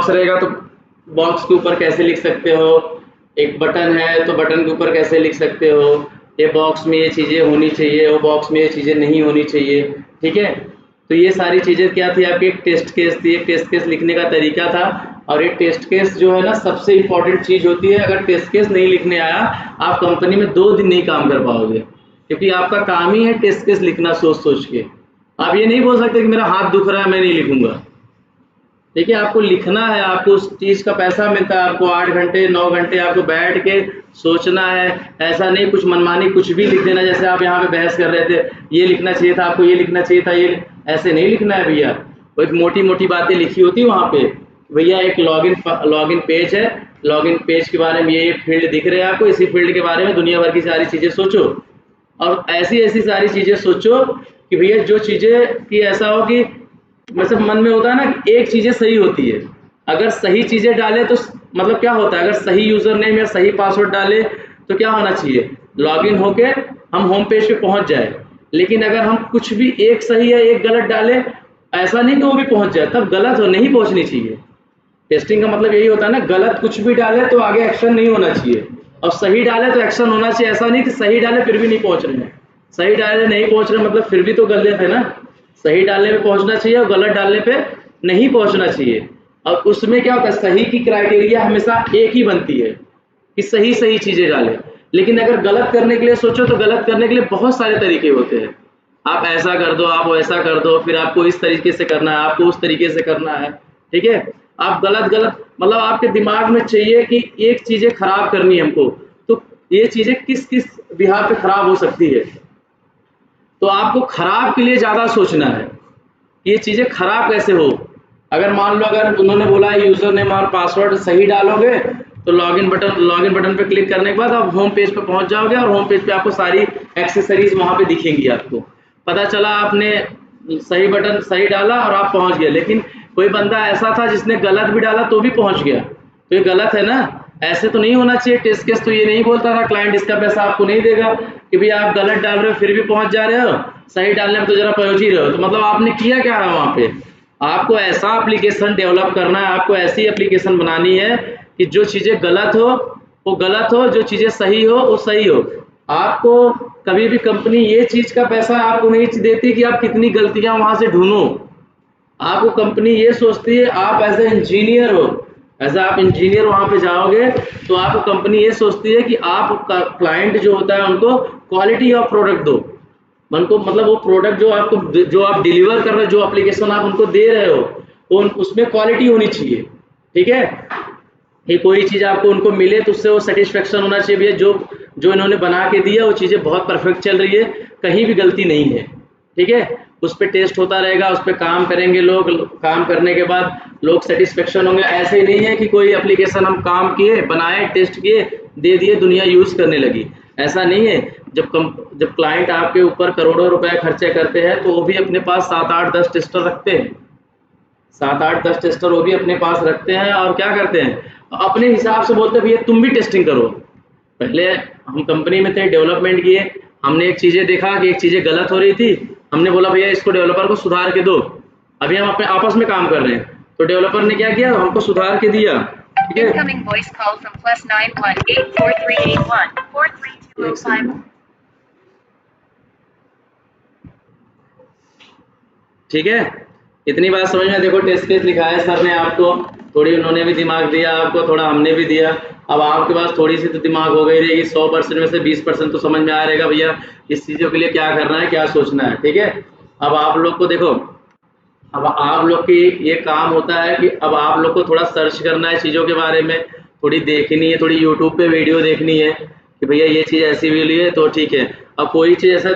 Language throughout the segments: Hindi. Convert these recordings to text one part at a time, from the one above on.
बॉक्स रहेगा तो बॉक्स के ऊपर कैसे लिख सकते हो, एक बटन है तो बटन के ऊपर कैसे लिख सकते हो, ये बॉक्स में ये चीज़ें होनी चाहिए, वो बॉक्स में ये चीज़ें नहीं होनी चाहिए। ठीक है, तो ये सारी चीज़ें क्या थी आपकी, एक टेस्ट केस थी, एक टेस्ट केस लिखने का तरीका था। और ये टेस्ट केस जो है ना सबसे इम्पोर्टेंट चीज़ होती है। अगर टेस्ट केस नहीं लिखने आया आप कंपनी में 2 दिन नहीं काम कर पाओगे, क्योंकि आपका काम ही है टेस्ट केस लिखना सोच सोच के। आप ये नहीं बोल सकते कि मेरा हाथ दुख रहा है मैं नहीं लिखूंगा। ठीक है, आपको लिखना है, आपको उस चीज़ का पैसा मिलता है, आपको 8 घंटे 9 घंटे आपको बैठ के सोचना है। ऐसा नहीं कुछ मनमानी कुछ भी लिख देना, जैसे आप यहाँ पे बहस कर रहे थे, ये लिखना चाहिए था आपको, ये लिखना चाहिए था, ये ऐसे नहीं लिखना है भैया। वो एक मोटी मोटी बातें लिखी होती है वहाँ पे, भैया एक लॉगिन पेज है, लॉगिन पेज के बारे में ये फील्ड दिख रहे हैं आपको, इसी फील्ड के बारे में दुनिया भर की सारी चीज़ें सोचो, और ऐसी ऐसी सारी चीज़ें सोचो कि भैया जो चीज़ें कि ऐसा हो कि मतलब मन में होता है ना कि एक चीज़ें सही होती है। अगर सही चीज़ें डाले तो मतलब क्या होता है, अगर सही यूज़र नेम या सही पासवर्ड डाले तो क्या होना चाहिए, लॉगिन होके हम होम पेज पे पहुंच जाए। लेकिन अगर हम कुछ भी एक सही या एक गलत डाले, ऐसा नहीं कि वो भी पहुंच जाए, तब गलत हो नहीं पहुंचनी चाहिए। टेस्टिंग का मतलब यही होता है ना, गलत कुछ भी डाले तो आगे एक्शन नहीं होना चाहिए, और सही डाले तो एक्शन होना चाहिए। ऐसा नहीं कि सही डाले फिर भी नहीं पहुंच रहे हैं, सही डाले नहीं पहुंच रहे मतलब फिर भी तो गलत है ना। सही डालने पे पहुंचना चाहिए और गलत डालने पे नहीं पहुंचना चाहिए। और उसमें क्या होता है, सही की क्राइटेरिया हमेशा एक ही बनती है कि सही सही चीजें डालें। लेकिन अगर गलत करने के लिए सोचो तो गलत करने के लिए बहुत सारे तरीके होते हैं। आप ऐसा कर दो, आप वैसा कर दो, फिर आपको इस तरीके से करना है, आपको उस तरीके से करना है। ठीक है, आप गलत गलत मतलब आपके दिमाग में चाहिए कि एक चीजें खराब करनी है हमको, तो ये चीजें किस किस बिहार पे खराब हो सकती है, तो आपको खराब के लिए ज्यादा सोचना है, ये चीजें खराब कैसे हो। अगर मान लो अगर उन्होंने बोला है यूजर नेम और पासवर्ड सही डालोगे तो लॉगिन बटन पे क्लिक करने के बाद आप होम पेज पे पहुंच जाओगे, और होम पेज पे आपको सारी एक्सेसरीज वहां पे दिखेंगी। आपको पता चला आपने सही बटन सही डाला और आप पहुंच गए, लेकिन कोई बंदा ऐसा था जिसने गलत भी डाला तो भी पहुंच गया, तो ये गलत है ना। ऐसे तो नहीं होना चाहिए। टेस्ट केस तो ये नहीं बोलता था क्लाइंट इसका पैसा आपको नहीं देगा कि भैया आप गलत डाल रहे हो फिर भी पहुंच जा रहे हो, सही डालने में तो जरा पहुंच ही रहे हो, तो मतलब आपने किया क्या है वहां पे। आपको ऐसा एप्लीकेशन डेवलप करना है, आपको ऐसी एप्लीकेशन बनानी है कि जो चीज़ें गलत हो वो गलत हो, जो चीज़ें सही हो वो सही हो। आपको कभी भी कंपनी ये चीज़ का पैसा आपको नहीं देती कि आप कितनी गलतियां वहां से ढूंढो। आपको कंपनी ये सोचती है आप एज ए इंजीनियर हो, एज आप इंजीनियर वहां पे जाओगे तो आपको कंपनी ये सोचती है कि आप क्लाइंट जो होता है उनको क्वालिटी ऑफ प्रोडक्ट दो, उनको मतलब वो प्रोडक्ट जो आपको जो आप डिलीवर कर रहे हो, जो एप्लीकेशन आप उनको दे रहे हो वो उसमें क्वालिटी होनी चाहिए। ठीक है, कि कोई चीज़ आपको उनको मिले तो उससे वो सेटिस्फेक्शन होना चाहिए, भैया जो जो इन्होंने बना के दिया वो चीज़ें बहुत परफेक्ट चल रही है, कहीं भी गलती नहीं है। ठीक है, उस पर टेस्ट होता रहेगा, उस पर काम करेंगे लोग, काम करने के बाद लोग सेटिस्फेक्शन होंगे। ऐसे ही नहीं है कि कोई एप्लीकेशन हम काम किए बनाए टेस्ट किए दे दिए दुनिया यूज़ करने लगी, ऐसा नहीं है। जब क्लाइंट आपके ऊपर करोड़ों रुपए खर्चे करते हैं तो वो भी अपने पास 7 8 10 टेस्टर रखते हैं, 7 8 10 टेस्टर वो भी अपने पास रखते हैं, और क्या करते हैं अपने हिसाब से बोलते हैं भैया तुम भी टेस्टिंग करो। पहले हम कंपनी में थे, डेवलपमेंट किए, हमने एक चीज़ें देखा कि एक चीज़ें गलत हो रही थी, हमने बोला भैया इसको डेवलपर को सुधार के दो। अभी हम अपने आपस में काम कर रहे हैं तो डेवलपर ने क्या किया, हमको सुधार के दिया। ठीक है, Incoming voice call from +918438143205। ठीक है, इतनी बात समझ में। देखो टेस्ट केस लिखा है सर ने आपको, थोड़ी उन्होंने भी दिमाग दिया आपको, थोड़ा हमने भी दिया। अब आपके पास थोड़ी सी तो दिमाग हो गई रहेगी, 100% में से 20% तो समझ में आ रहेगा भैया इस चीज़ों के लिए क्या करना है क्या सोचना है। ठीक है, अब आप लोग को देखो, अब आप लोग की ये काम होता है कि अब आप लोग को थोड़ा सर्च करना है चीज़ों के बारे में, थोड़ी देखनी है, थोड़ी यूट्यूब पे वीडियो देखनी है कि भैया ये चीज़ ऐसी हुई है तो ठीक है। अब कोई चीज़ ऐसा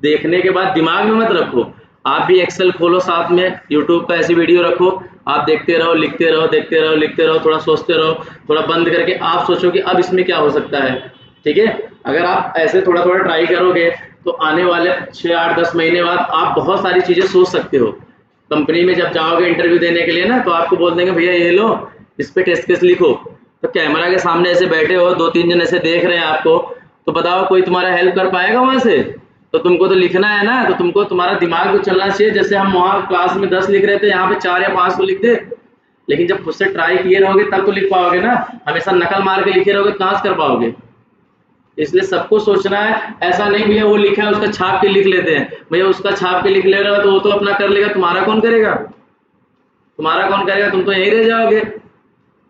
देखने के बाद दिमाग में मत रखो, आप भी एक्सेल खोलो साथ में, यूट्यूब पे ऐसी वीडियो रखो, आप देखते रहो लिखते रहो देखते रहो लिखते रहो, थोड़ा सोचते रहो, थोड़ा बंद करके आप सोचो कि अब इसमें क्या हो सकता है। ठीक है, अगर आप ऐसे थोड़ा थोड़ा ट्राई करोगे तो आने वाले 6 8 10 महीने बाद आप बहुत सारी चीज़ें सोच सकते हो। कंपनी में जब जाओगे इंटरव्यू देने के लिए ना, तो आपको बोल देंगे भैया ये लो इस पे टेस्ट केस लिखो, तो कैमरा के सामने ऐसे बैठे हो 2 3 जन ऐसे देख रहे हैं आपको, तो बताओ कोई तुम्हारा हेल्प कर पाएगा वहां से। तो तुमको तो लिखना है ना, तो तुमको तुम्हारा दिमाग तो चलना चाहिए। जैसे हम वहाँ क्लास में 10 लिख रहे थे, यहाँ पे 4 या 5 तो लिख दे, लेकिन जब खुद से ट्राई किए रहोगे तब तो लिख पाओगे ना, हमेशा नकल मार के लिखे रहोगे कहाँ से कर पाओगे। इसलिए सबको सोचना है, ऐसा नहीं भैया वो लिखा है उसका छाप के लिख लेते हैं, भैया उसका छाप के लिख ले रहा है तो वो तो अपना कर लेगा, तुम्हारा कौन करेगा, तुम्हारा कौन करेगा, तुम तो यहीं रह जाओगे।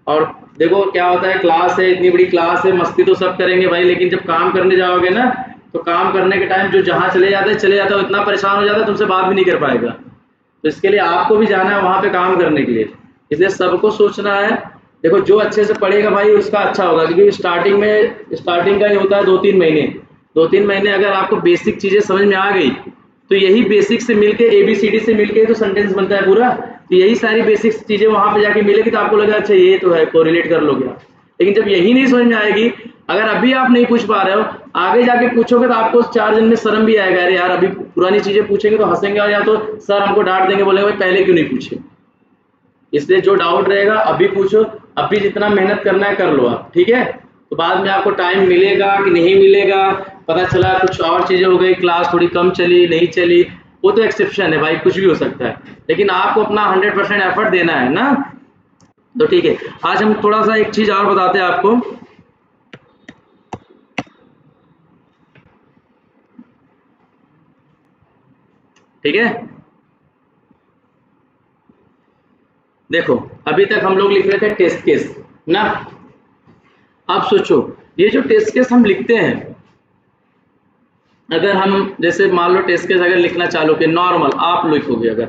और देखो क्या होता है, क्लास है, इतनी बड़ी क्लास है, मस्ती तो सब करेंगे भाई, लेकिन जब काम करने जाओगे ना तो काम करने के टाइम जो जहाँ चले जाता है वो इतना परेशान हो जाता है तुमसे बात भी नहीं कर पाएगा। तो इसके लिए आपको भी जाना है वहाँ पे काम करने के लिए, इसलिए सबको सोचना है। देखो जो अच्छे से पढ़ेगा भाई उसका अच्छा होगा, क्योंकि स्टार्टिंग का ही होता है 2-3 महीने। 2-3 महीने अगर आपको बेसिक चीज़ें समझ में आ गई तो यही बेसिक से मिलके ABCD से मिलके तो सेंटेंस बनता है पूरा, तो यही सारी बेसिक चीज़ें वहाँ पे जाके मिलेगी तो आपको लगा अच्छा ये तो है, कोरिलेट कर लोगे आप। लेकिन जब यही नहीं समझ में आएगी, अगर अभी आप नहीं पूछ पा रहे हो, आगे जाके पूछोगे तो आपको 4 दिन में शर्म भी आएगा, अरे यार अभी पुरानी चीज़ें पूछेंगे तो हंसेंगे और या तो सर हमको डांट देंगे, बोलेंगे भाई पहले क्यों नहीं पूछे। इसलिए जो डाउट रहेगा अभी पूछो, अभी जितना मेहनत करना है कर लो आप, ठीक है। तो बाद में आपको टाइम मिलेगा कि नहीं मिलेगा, पता चला कुछ और चीज़ें हो गई, क्लास थोड़ी कम चली नहीं चली, वो तो एक्सेप्शन है भाई, कुछ भी हो सकता है, लेकिन आपको अपना 100% एफर्ट देना है ना। तो ठीक है, आज हम थोड़ा सा एक चीज़ और बताते हैं आपको। ठीक है, देखो अभी तक हम लोग लिख रहे थे टेस्ट केस ना। आप सोचो ये जो टेस्ट केस हम लिखते हैं, अगर हम जैसे मान लो टेस्ट केस अगर लिखना चालू किए, नॉर्मल आप लिखोगे, अगर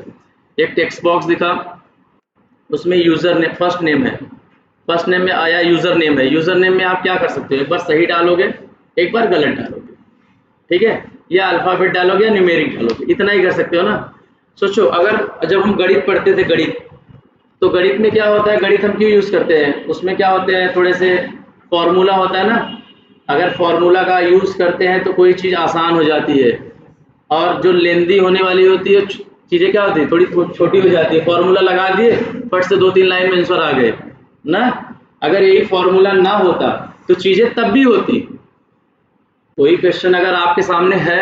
एक टेक्स्ट बॉक्स दिखा उसमें यूजर नेम फर्स्ट नेम है, फर्स्ट नेम में आया यूजर नेम है, यूजर नेम में आप क्या कर सकते हो, एक बार सही डालोगे एक बार गलत डालोगे, ठीक है, या अल्फाबेट डालोगे या न्यूमेरिक डालोगे, इतना ही कर सकते हो ना। सोचो अगर जब हम गणित पढ़ते थे, गणित, तो गणित में क्या होता है, गणित हम क्यों यूज़ करते हैं, उसमें क्या होते हैं थोड़े से फॉर्मूला होता है ना, अगर फॉर्मूला का यूज़ करते हैं तो कोई चीज़ आसान हो जाती है, और जो लेंदी होने वाली होती है चीज़ें क्या होती है थोड़ी छोटी हो जाती है, फॉर्मूला लगा दिए फट से 2-3 लाइन में आंसर आ गए ना। अगर यही फॉर्मूला ना होता तो चीज़ें तब भी होती, कोई क्वेश्चन अगर आपके सामने है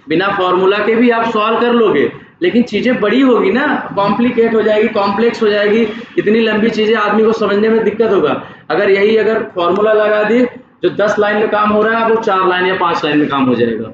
बिना फॉर्मूला के भी आप सॉल्व कर लोगे, लेकिन चीज़ें बड़ी होगी ना, कॉम्प्लिकेट हो जाएगी, कॉम्प्लेक्स हो जाएगी, इतनी लंबी चीज़ें आदमी को समझने में दिक्कत होगा। अगर फॉर्मूला लगा दिए, जो 10 लाइन में काम हो रहा है वो 4 लाइन या 5 लाइन में काम हो जाएगा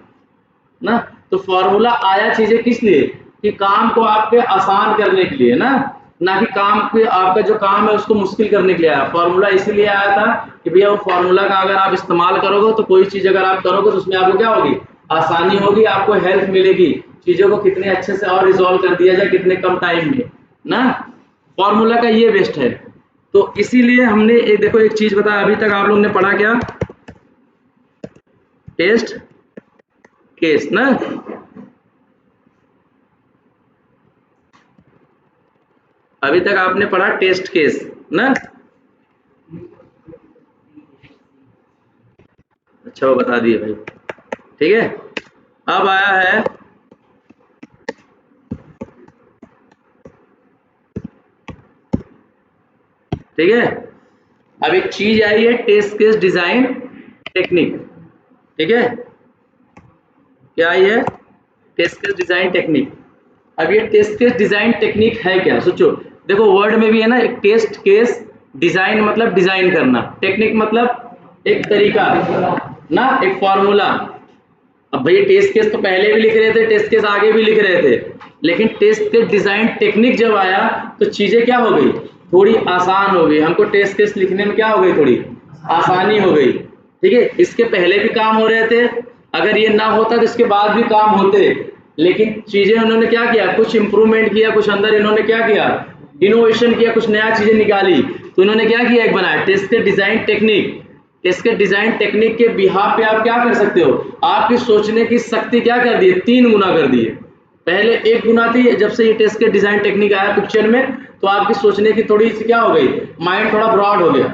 ना। तो फॉर्मूला आया चीज़ें किस लिए, कि काम को आपके आसान करने के लिए ना कि काम के आपका जो काम है उसको मुश्किल करने के लिए आया। फॉर्मूला इसीलिए आया था कि भैया वो फॉर्मूला का अगर आप इस्तेमाल करोगे तो कोई चीज़ अगर आप करोगे तो उसमें आपको क्या होगी, आसानी होगी, आपको हेल्प मिलेगी, चीज़ों को कितने अच्छे से और रिजॉल्व कर दिया जाए कितने कम टाइम में ना। फॉर्मूला का ये बेस्ट है। तो इसीलिए हमने देखो एक चीज़ बताया, अभी तक आप लोग ने पढ़ा क्या, टेस्ट केस ना, अभी तक आपने पढ़ा टेस्ट केस ना। अच्छा वो बता दिए भाई, ठीक है। अब आया है ठीक है, अब एक चीज आई है टेस्ट केस डिजाइन टेक्निक, ठीक है, क्या आई है, टेस्ट केस डिजाइन टेक्निक। अब ये टेस्ट केस डिजाइन टेक्निक है क्या, सोचो, देखो वर्ड में भी है ना, एक टेस्ट केस डिजाइन मतलब डिजाइन करना, टेक्निक मतलब एक तरीका ना, एक फॉर्मूला। अब भैया टेस्ट केस तो पहले भी लिख रहे थे, टेस्ट केस आगे भी लिख रहे थे, लेकिन टेस्ट केस डिजाइन टेक्निक जब आया तो चीजें क्या हो गई, थोड़ी आसान हो गई, हमको टेस्ट केस लिखने में क्या हो गई, थोड़ी आसानी हो गई, ठीक है। इसके पहले भी काम हो रहे थे, अगर ये ना होता तो इसके बाद भी काम होते, लेकिन चीजें उन्होंने क्या किया, कुछ इंप्रूवमेंट किया, कुछ अंदर इन्होंने क्या किया, इनोवेशन किया, कुछ नया चीजें निकाली, तो इन्होंने क्या किया, एक बनाया टेस्ट केस डिजाइन टेक्निक। इसके डिजाइन टेक्निक के बिहाफ पे आप क्या कर सकते हो, आपकी सोचने की शक्ति क्या कर दी, 3 गुना कर दी है। पहले 1 गुना थी, जब से ये टेस्ट के डिजाइन टेक्निक आया पिक्चर में, तो आपकी सोचने की थोड़ी सी क्या हो गई, माइंड थोड़ा ब्रॉड हो गया,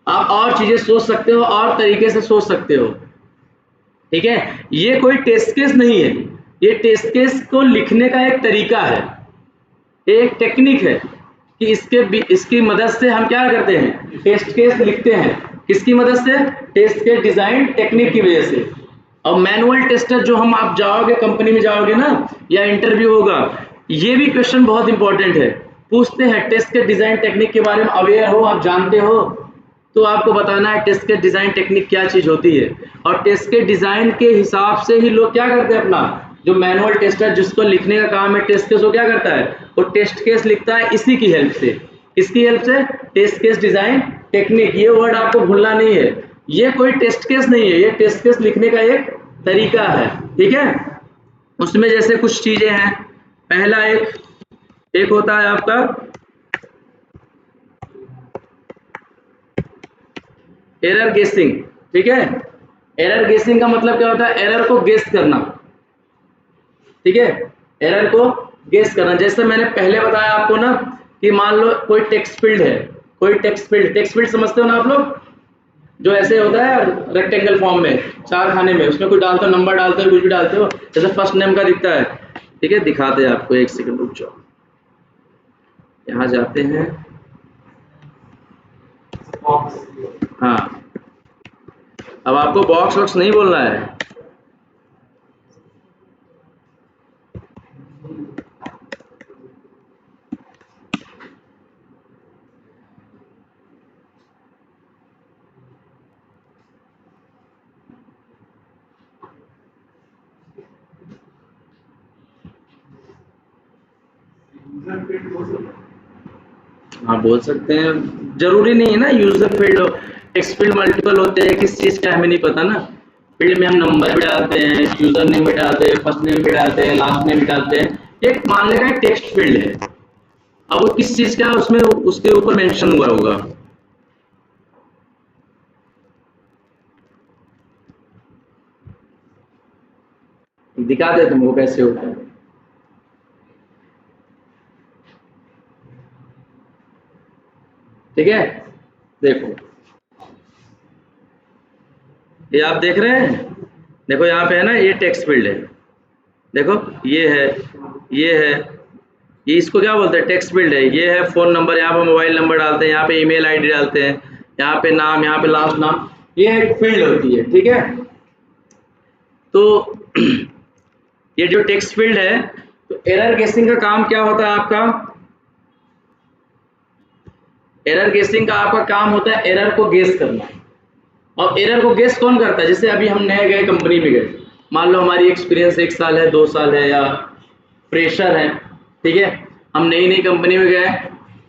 आप और चीजें सोच सकते हो, और तरीके से सोच सकते हो, ठीक है। ये कोई टेस्ट केस नहीं है, ये टेस्ट केस को लिखने का एक तरीका है, एक टेक्निक है कि इसकी मदद से हम क्या करते हैं, टेस्ट केस लिखते हैं, किसकी मदद से, टेस्ट केस डिजाइन टेक्निक की वजह से। और मैनुअल टेस्टर जो हम आप जाओगे कंपनी में जाओगे ना, या इंटरव्यू होगा, ये भी क्वेश्चन बहुत इंपॉर्टेंट है, पूछते हैं टेस्ट के डिजाइन टेक्निक के बारे में अवेयर हो, आप जानते हो, तो आपको बताना है टेस्ट के डिजाइन टेक्निक क्या चीज होती है। और टेस्ट के डिजाइन के हिसाब से ही लोग क्या करते हैं, अपना जो मैनुअल टेस्ट है जिसको लिखने का काम है टेस्ट केस, वो क्या करता है, वो टेस्ट केस लिखता है इसी की हेल्प से। किसकी हेल्प से? Test case design technique. ये वर्ड आपको भूलना नहीं है, ये कोई टेस्ट केस नहीं है, ये टेस्ट केस लिखने का एक तरीका है, ठीक है। उसमें जैसे कुछ चीजें हैं, पहला एक होता है आपका एरर गेसिंग, ठीक है। एरर गेसिंग का मतलब क्या होता है, एरर को गेस करना, ठीक है, एरर को गेस करना। जैसे मैंने पहले बताया आपको ना कि मान लो कोई टेक्स्ट फील्ड है, कोई टेक्स्ट फील्ड समझते हो ना आप लोग, जो ऐसे होता है रेक्टेंगल फॉर्म में, चार खाने में, उसमें कुछ डालते हो, नंबर डालते हो, कुछ भी डालते हो, जैसे फर्स्ट नेम का दिखता है, ठीक है। दिखाते हैं आपको, एक सेकंड रुक जाओ, यहाँ जाते हैं, हाँ, अब आपको बॉक्स वॉक्स नहीं बोलना है, हाँ बोल सकते हैं, जरूरी नहीं है ना यूजर फील्ड हो, टेक्स्ट फील्ड मल्टीपल होते हैं, किस चीज का हमें नहीं पता ना। फील्ड में हम नंबर भी डालते हैं, यूजर नेम भी डालते हैं, फर्स्ट नेम भी डालते हैं, लास्ट नेम भी डालते हैं। एक मान लेगा एक टेक्स्ट फील्ड है, अब वो किस चीज का उसमें उसके ऊपर मेंशन हुआ होगा, दिखा दे तुमको कैसे होता है, ठीक है। देखो ये आप देख रहे हैं, देखो यहाँ पे है ना, ये टेक्स्ट फील्ड है, देखो ये है, ये है, ये इसको क्या बोलते हैं, टेक्स्ट फील्ड है। ये है फोन नंबर, यहाँ पे मोबाइल नंबर डालते हैं, यहाँ पे ईमेल आईडी डालते हैं, यहाँ पे नाम, यहाँ पे लास्ट नाम, ये एक फील्ड होती है, ठीक है। तो ये जो टेक्स्ट फील्ड है, तो एरर गेसिंग का काम क्या होता है आपका, एरर गेसिंग का आपका काम होता है एरर को गेस करना। और एरर को गेस कौन करता है, जैसे अभी हम नए गए कंपनी में गए, मान लो हमारी एक्सपीरियंस 1 साल है, 2 साल है, या फ्रेशर है, ठीक है, हम नई कंपनी में गए,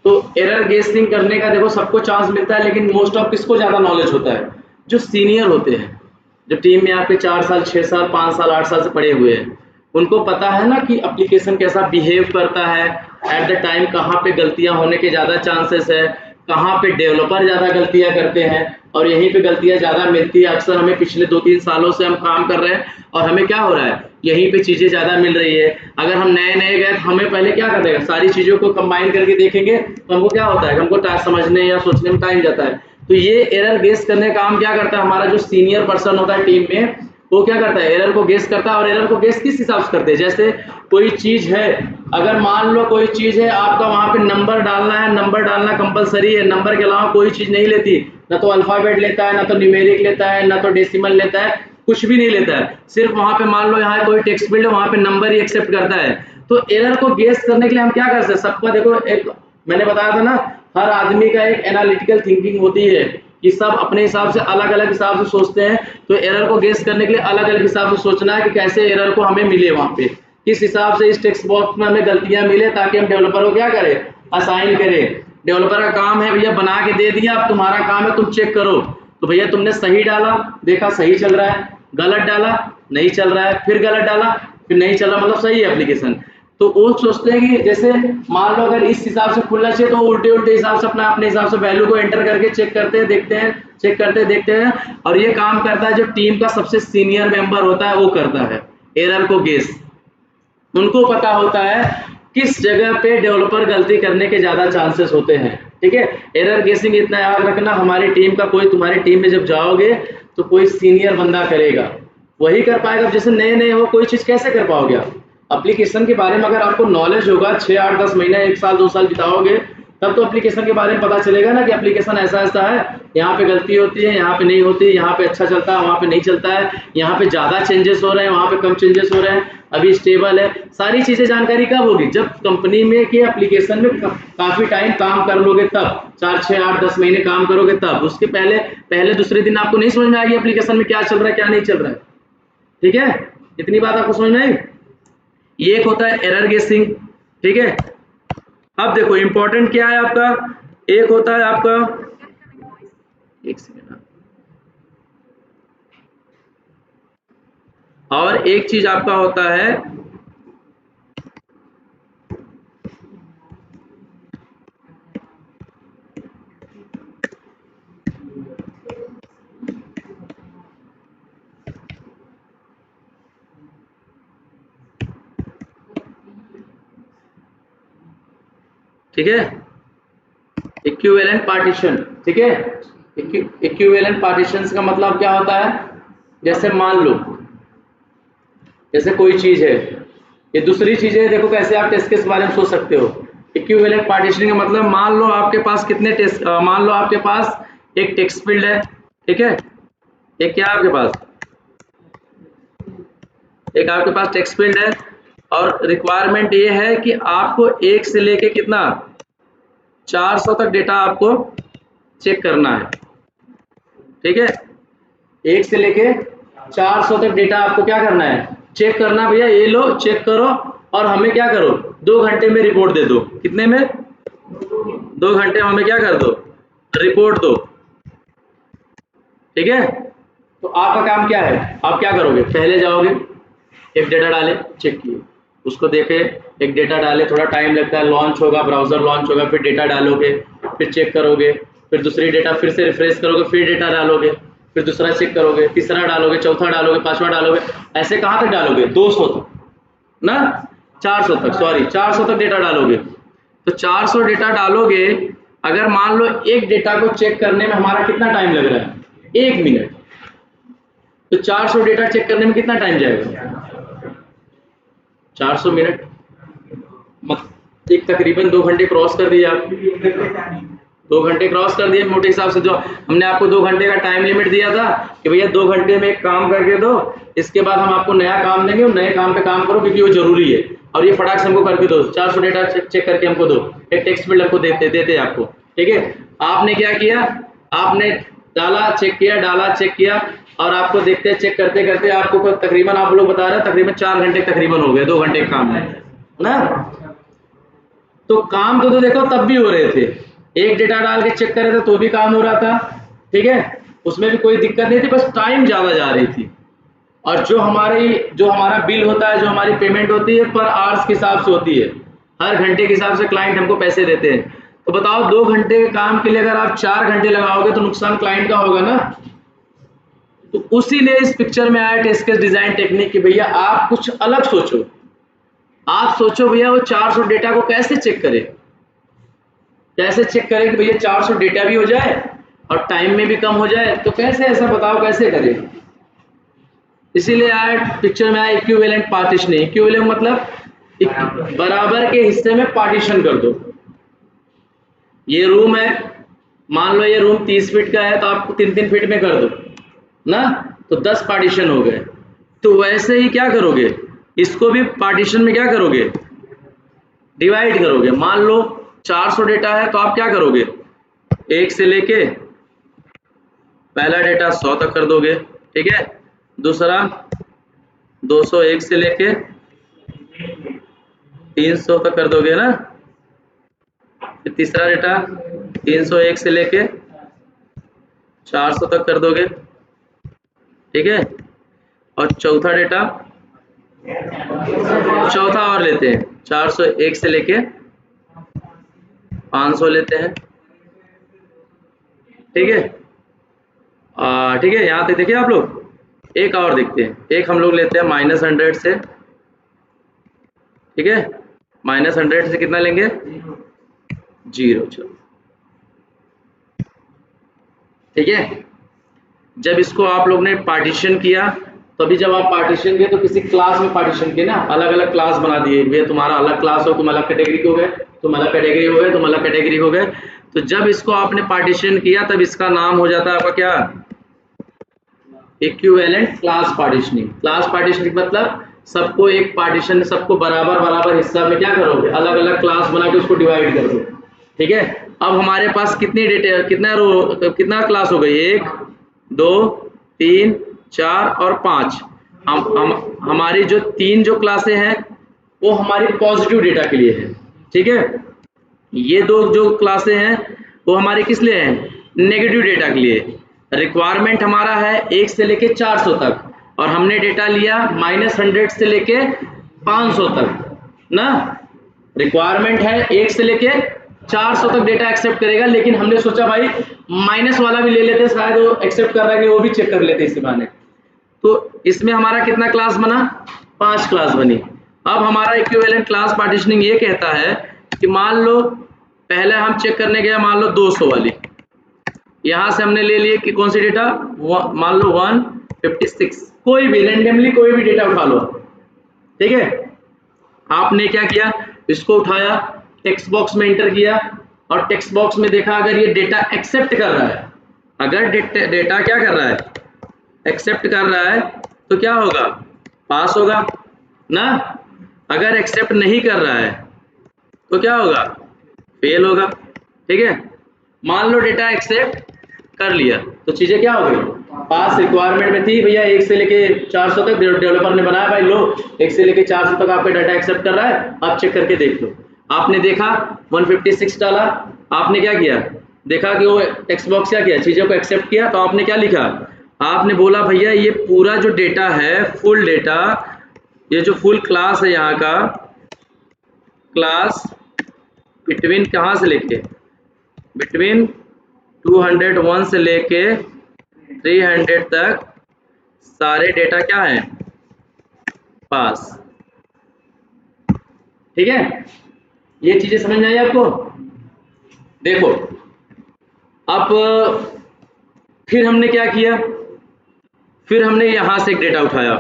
तो एरर गेसिंग करने का देखो सबको चांस मिलता है, लेकिन मोस्ट ऑफ किसको ज़्यादा नॉलेज होता है, जो सीनियर होते हैं, जो टीम में आपके 4 साल 6 साल 5 साल 8 साल से पढ़े हुए हैं, उनको पता है ना कि एप्लीकेशन कैसा बिहेव करता है, एट द टाइम कहाँ पे गलतियाँ होने के ज़्यादा चांसेस है, कहाँ पे डेवलपर ज़्यादा गलतियाँ करते हैं, और यहीं पे गलतियाँ ज़्यादा मिलती है। अक्सर हमें पिछले 2-3 सालों से हम काम कर रहे हैं और हमें क्या हो रहा है, यहीं पे चीज़ें ज़्यादा मिल रही है। अगर हम नए गए तो हमें पहले क्या करना है, सारी चीज़ों को कंबाइन करके देखेंगे तो हमको क्या होता है, हमको समझने या सोचने में टाइम जाता है। तो ये एरर गेस करने का काम क्या करता है, हमारा जो सीनियर पर्सन होता है टीम में, वो क्या करता है, एरर को गेस करता है। और एरर को गेस किस हिसाब से करते हैं, जैसे कोई चीज है, अगर मान लो कोई चीज है, आपका वहां पे नंबर डालना है, नंबर डालना कंपलसरी है, नंबर के अलावा कोई चीज नहीं लेती, ना तो अल्फाबेट लेता है, ना तो न्यूमेरिक लेता है, ना तो डेसिमल लेता है, कुछ भी नहीं लेता है, सिर्फ वहां पे मान लो यहाँ कोई टेक्स्ट फील्ड है, वहां पे नंबर ही एक्सेप्ट करता है। तो एरर को गेस करने के लिए हम क्या कर सकते हैं, सबका देखो, एक मैंने बताया था ना, हर आदमी का एक एनालिटिकल थिंकिंग होती है कि सब अपने हिसाब से अलग अलग हिसाब से सोचते हैं। तो एरर को गेस करने के लिए अलग अलग हिसाब से सोचना है कि कैसे एरर को हमें मिले, वहां पे किस हिसाब से इस टेक्स्ट बॉक्स में हमें गलतियां मिले, ताकि हम डेवलपर को क्या करें, असाइन करें। डेवलपर का काम है भैया बना के दे दिया, अब तुम्हारा काम है तुम चेक करो, तो भैया तुमने सही डाला, देखा सही चल रहा है, गलत डाला नहीं चल रहा है, फिर गलत डाला फिर नहीं चल रहा, मतलब सही है एप्लीकेशन। तो वो सोचते हैं कि जैसे मान लो अगर इस हिसाब से खुलना चाहिए, तो उल्टे हिसाब से अपने हिसाब से वैल्यू को एंटर करके चेक करते हैं, देखते हैं, चेक करते देखते हैं। और ये काम करता है जो टीम का सबसे सीनियर मेंबर होता है, वो करता है एरर को गेस। उनको पता होता है किस जगह पे डेवलपर गलती करने के ज्यादा चांसेस होते हैं, ठीक है। एरर गेसिंग इतना याद रखना, हमारी टीम का कोई, तुम्हारी टीम में जब जाओगे तो कोई सीनियर बंदा करेगा, वही कर पाएगा। जैसे नए हो, कोई चीज कैसे कर पाओगे आप, एप्लीकेशन के बारे में अगर आपको नॉलेज होगा, 6 8 10 महीने 1 साल 2 साल बिताओगे, तब तो एप्लीकेशन के बारे में पता चलेगा ना कि एप्लीकेशन ऐसा है, यहाँ पे गलती होती है, यहाँ पे नहीं होती, यहाँ पे अच्छा चलता है, वहाँ पे नहीं चलता है, यहाँ पे ज़्यादा चेंजेस हो रहे हैं, वहाँ पे कम चेंजेस हो रहे हैं। अभी स्टेबल है। सारी चीजें जानकारी कब होगी, जब कंपनी में के एप्लीकेशन में काफी टाइम काम कर लोगे तब, 4, 6, 8, 10 महीने काम करोगे तब। उसके पहले दूसरे दिन आपको नहीं समझ में आएगी एप्लीकेशन में क्या चल रहा है क्या नहीं चल रहा है। ठीक है, इतनी बात आपको समझ में आई। ये एक होता है एरर गेसिंग। ठीक है, अब देखो इंपॉर्टेंट क्या है आपका, एक होता है आपका, एक सेकेंड, और एक चीज आपका होता है ठीक है, इक्विवेलेंट पार्टीशन। ठीक है, इक्विवेलेंट पार्टीशंस का मतलब क्या होता है, जैसे मान लो जैसे कोई चीज है, ये दूसरी चीज है, देखो कैसे आप टेस्ट केस बारे में सोच सकते हो। इक्विवेलेंट पार्टीशनिंग का मतलब मान लो आपके पास कितने टेस्ट, मान लो आपके पास एक टेक्स्ट फील्ड है। ठीक है, एक क्या आपके पास, एक आपके पास टेक्स्ट फील्ड है और रिक्वायरमेंट ये है कि आपको 1 से लेके कितना 400 तक डेटा आपको चेक करना है। ठीक है, 1 से लेके 400 तक डेटा आपको क्या करना है, चेक करना। भैया ये लो चेक करो और हमें क्या करो 2 घंटे में रिपोर्ट दे दो। कितने में, 2 घंटे में हमें क्या कर दो, रिपोर्ट दो। ठीक है, तो आपका काम क्या है, आप क्या करोगे, पहले जाओगे एक डेटा डाले चेक किए, उसको देखे, एक डेटा डाले, थोड़ा टाइम लगता है, लॉन्च होगा, ब्राउजर लॉन्च होगा, फिर डेटा डालोगे, फिर चेक करोगे, फिर दूसरी डेटा फिर से रिफ्रेश करोगे, फिर डेटा डालोगे, फिर दूसरा चेक करोगे, तीसरा डालोगे, चौथा डालोगे, पांचवा डालोगे, ऐसे कहाँ तक डालोगे, 200 तक ना, 400 तक, सॉरी 400 तक डेटा डालोगे। तो 400 डेटा डालोगे, अगर मान लो एक डेटा को चेक करने में हमारा कितना टाइम लग रहा है, 1 मिनट, तो 400 डेटा चेक करने में कितना टाइम जाएगा, 400 मिनट, एक तकरीबन 2 घंटे क्रॉस कर दिया आप, 2 घंटे क्रॉस कर दिए मोटे हिसाब से। जो हमने आपको 2 घंटे का टाइम लिमिट दिया था कि भैया 2 घंटे में एक काम करके दो, इसके बाद हम आपको नया काम देंगे, नए काम पे काम करो क्योंकि वो जरूरी है, और ये फटाक से हमको करके दो, 400 डेटा चेक करके हमको दो, एक टेक्स्ट फील्ड हमको देते आपको। ठीक है, आपने क्या किया, आपने डाला चेक किया, डाला चेक किया, और आपको देखते चेक करते करते आपको तकरीबन, आप लोग बता रहे हैं तकरीबन 4 घंटे तकरीबन हो गए, 2 घंटे का काम है ना। तो काम तो देखो तब भी हो रहे थे, एक डेटा डाल के चेक कर रहे थे तो भी काम हो रहा था। ठीक है, उसमें भी कोई दिक्कत नहीं थी, बस टाइम ज्यादा जा रही थी। और जो हमारा बिल होता है, जो हमारी पेमेंट होती है पर आवर्स के हिसाब से होती है, हर घंटे के हिसाब से क्लाइंट हमको पैसे देते हैं। तो बताओ 2 घंटे के काम के लिए अगर आप 4 घंटे लगाओगे तो नुकसान क्लाइंट का होगा ना। तो उसी ने इस पिक्चर में आया टेस्ट केस डिजाइन टेक्निक कि भैया आप कुछ अलग सोचो, आप सोचो भैया वो 400 डेटा को कैसे चेक करे, कैसे चेक करें कि भैया 400 डेटा भी हो जाए और टाइम में भी कम हो जाए, तो कैसे, ऐसा बताओ कैसे करें। इसीलिए आया पिक्चर में आया इक्विवेलेंट पार्टीशनिंग। इक्विवेलेंट मतलब बराबर के हिस्से में पार्टीशन कर दो। ये रूम है, मान लो ये रूम 30 फीट का है तो आपको 3-3 फीट में कर दो ना, तो 10 पार्टीशन हो गए। तो वैसे ही क्या करोगे, इसको भी पार्टीशन में क्या करोगे, डिवाइड करोगे। मान लो 400 डेटा है तो आप क्या करोगे, 1 से लेके पहला डेटा 100 तक कर दोगे। ठीक है, दूसरा 201 से लेके 300 तक कर दोगे ना, फिर तीसरा डेटा 301 से लेके 400 तक कर दोगे। ठीक है, और चौथा डेटा, चौथा और लेते हैं 401 से लेके 500 लेते हैं। ठीक है, ठीक है, यहाँ तक देखिए आप लोग। एक और देखते हैं, एक हम लोग लेते हैं -100 से। ठीक है, -100 से कितना लेंगे, 0। चलो ठीक है, जब इसको आप लोग ने पार्टीशन किया, तो अभी जब आप पार्टीशन किए तो किसी क्लास में पार्टीशन किए ना, अलग अलग क्लास बना दिए, भैया तुम्हारा अलग क्लास हो, तुम अलग कैटेगरी हो गए, तुम अलग कैटेगरी हो गए, तुम अलग कैटेगरी हो गए। तो जब इसको आपने पार्टीशन किया तब इसका नाम हो जाता है आपका क्या, equivalent class partitioning. Class partitioning मतलब सबको एक पार्टीशन, सबको बराबर बराबर हिस्सा में क्या करोगे, अलग अलग क्लास बना के उसको डिवाइड कर दो। ठीक है, अब हमारे पास कितनी डेटा, कितना क्लास हो गई, 1 2 3 4 और 5। हमारी जो 3 जो क्लासें हैं वो हमारी पॉजिटिव डेटा के लिए है। ठीक है, ये 2 जो क्लासें हैं वो हमारे किस लिए हैं, नेगेटिव डेटा के लिए। रिक्वायरमेंट हमारा है 1 से लेके 400 तक, और हमने डेटा लिया -100 से लेके 500 तक ना। रिक्वायरमेंट है 1 से लेके 400 तक डेटा एक्सेप्ट करेगा, लेकिन हमने सोचा भाई माइनस वाला भी ले लेते, शायद वो एक्सेप्ट कर रहा है कि वो भी चेक कर लेते इसी बहाने। तो इसमें हमारा कितना क्लास बना, 5 क्लास बनी। अब हमारा इक्विवेलेंट क्लास पार्टीशनिंग ये कहता है कि मान लो पहले हम चेक करने गए, मान लो 200 वाली, यहां से हमने ले लिए कि कौन सी डेटा, मान लो 156, कोई भी रेंडमली कोई भी डेटा उठा लो। ठीक है, आपने क्या किया, इसको उठाया, टेक्स्ट बॉक्स में एंटर किया, और टेक्स्ट बॉक्स में देखा अगर ये डेटा एक्सेप्ट कर रहा है, अगर डेटा क्या कर रहा है, एक्सेप्ट कर रहा है, तो क्या होगा, पास होगा ना। अगर एक्सेप्ट नहीं कर रहा है तो क्या होगा, फेल होगा। ठीक है, मान लो डेटा एक्सेप्ट कर लिया तो चीजें क्या हो गई, पास। रिक्वायरमेंट में थी भैया 1 से लेके 400 तक, डेवलपर ने बनाया भाई लो 1 से लेके 400 तक आपका डाटा एक्सेप्ट कर रहा है, आप चेक करके देख लो। आपने देखा 156 डाला, आपने क्या किया, देखा कि वो टेक्स्ट बॉक्स क्या किया, चीजों को एक्सेप्ट किया, तो आपने क्या लिखा, आपने बोला भैया ये पूरा जो डेटा है, फुल डेटा, ये जो फुल क्लास है यहाँ का, क्लास बिटवीन कहाँ से लेके, बिटवीन 201 से लेके 300 तक सारे डेटा क्या है, पास। ठीक है, ये चीजें समझ में आई आपको। देखो अब फिर हमने क्या किया, फिर हमने यहां से एक डेटा उठाया।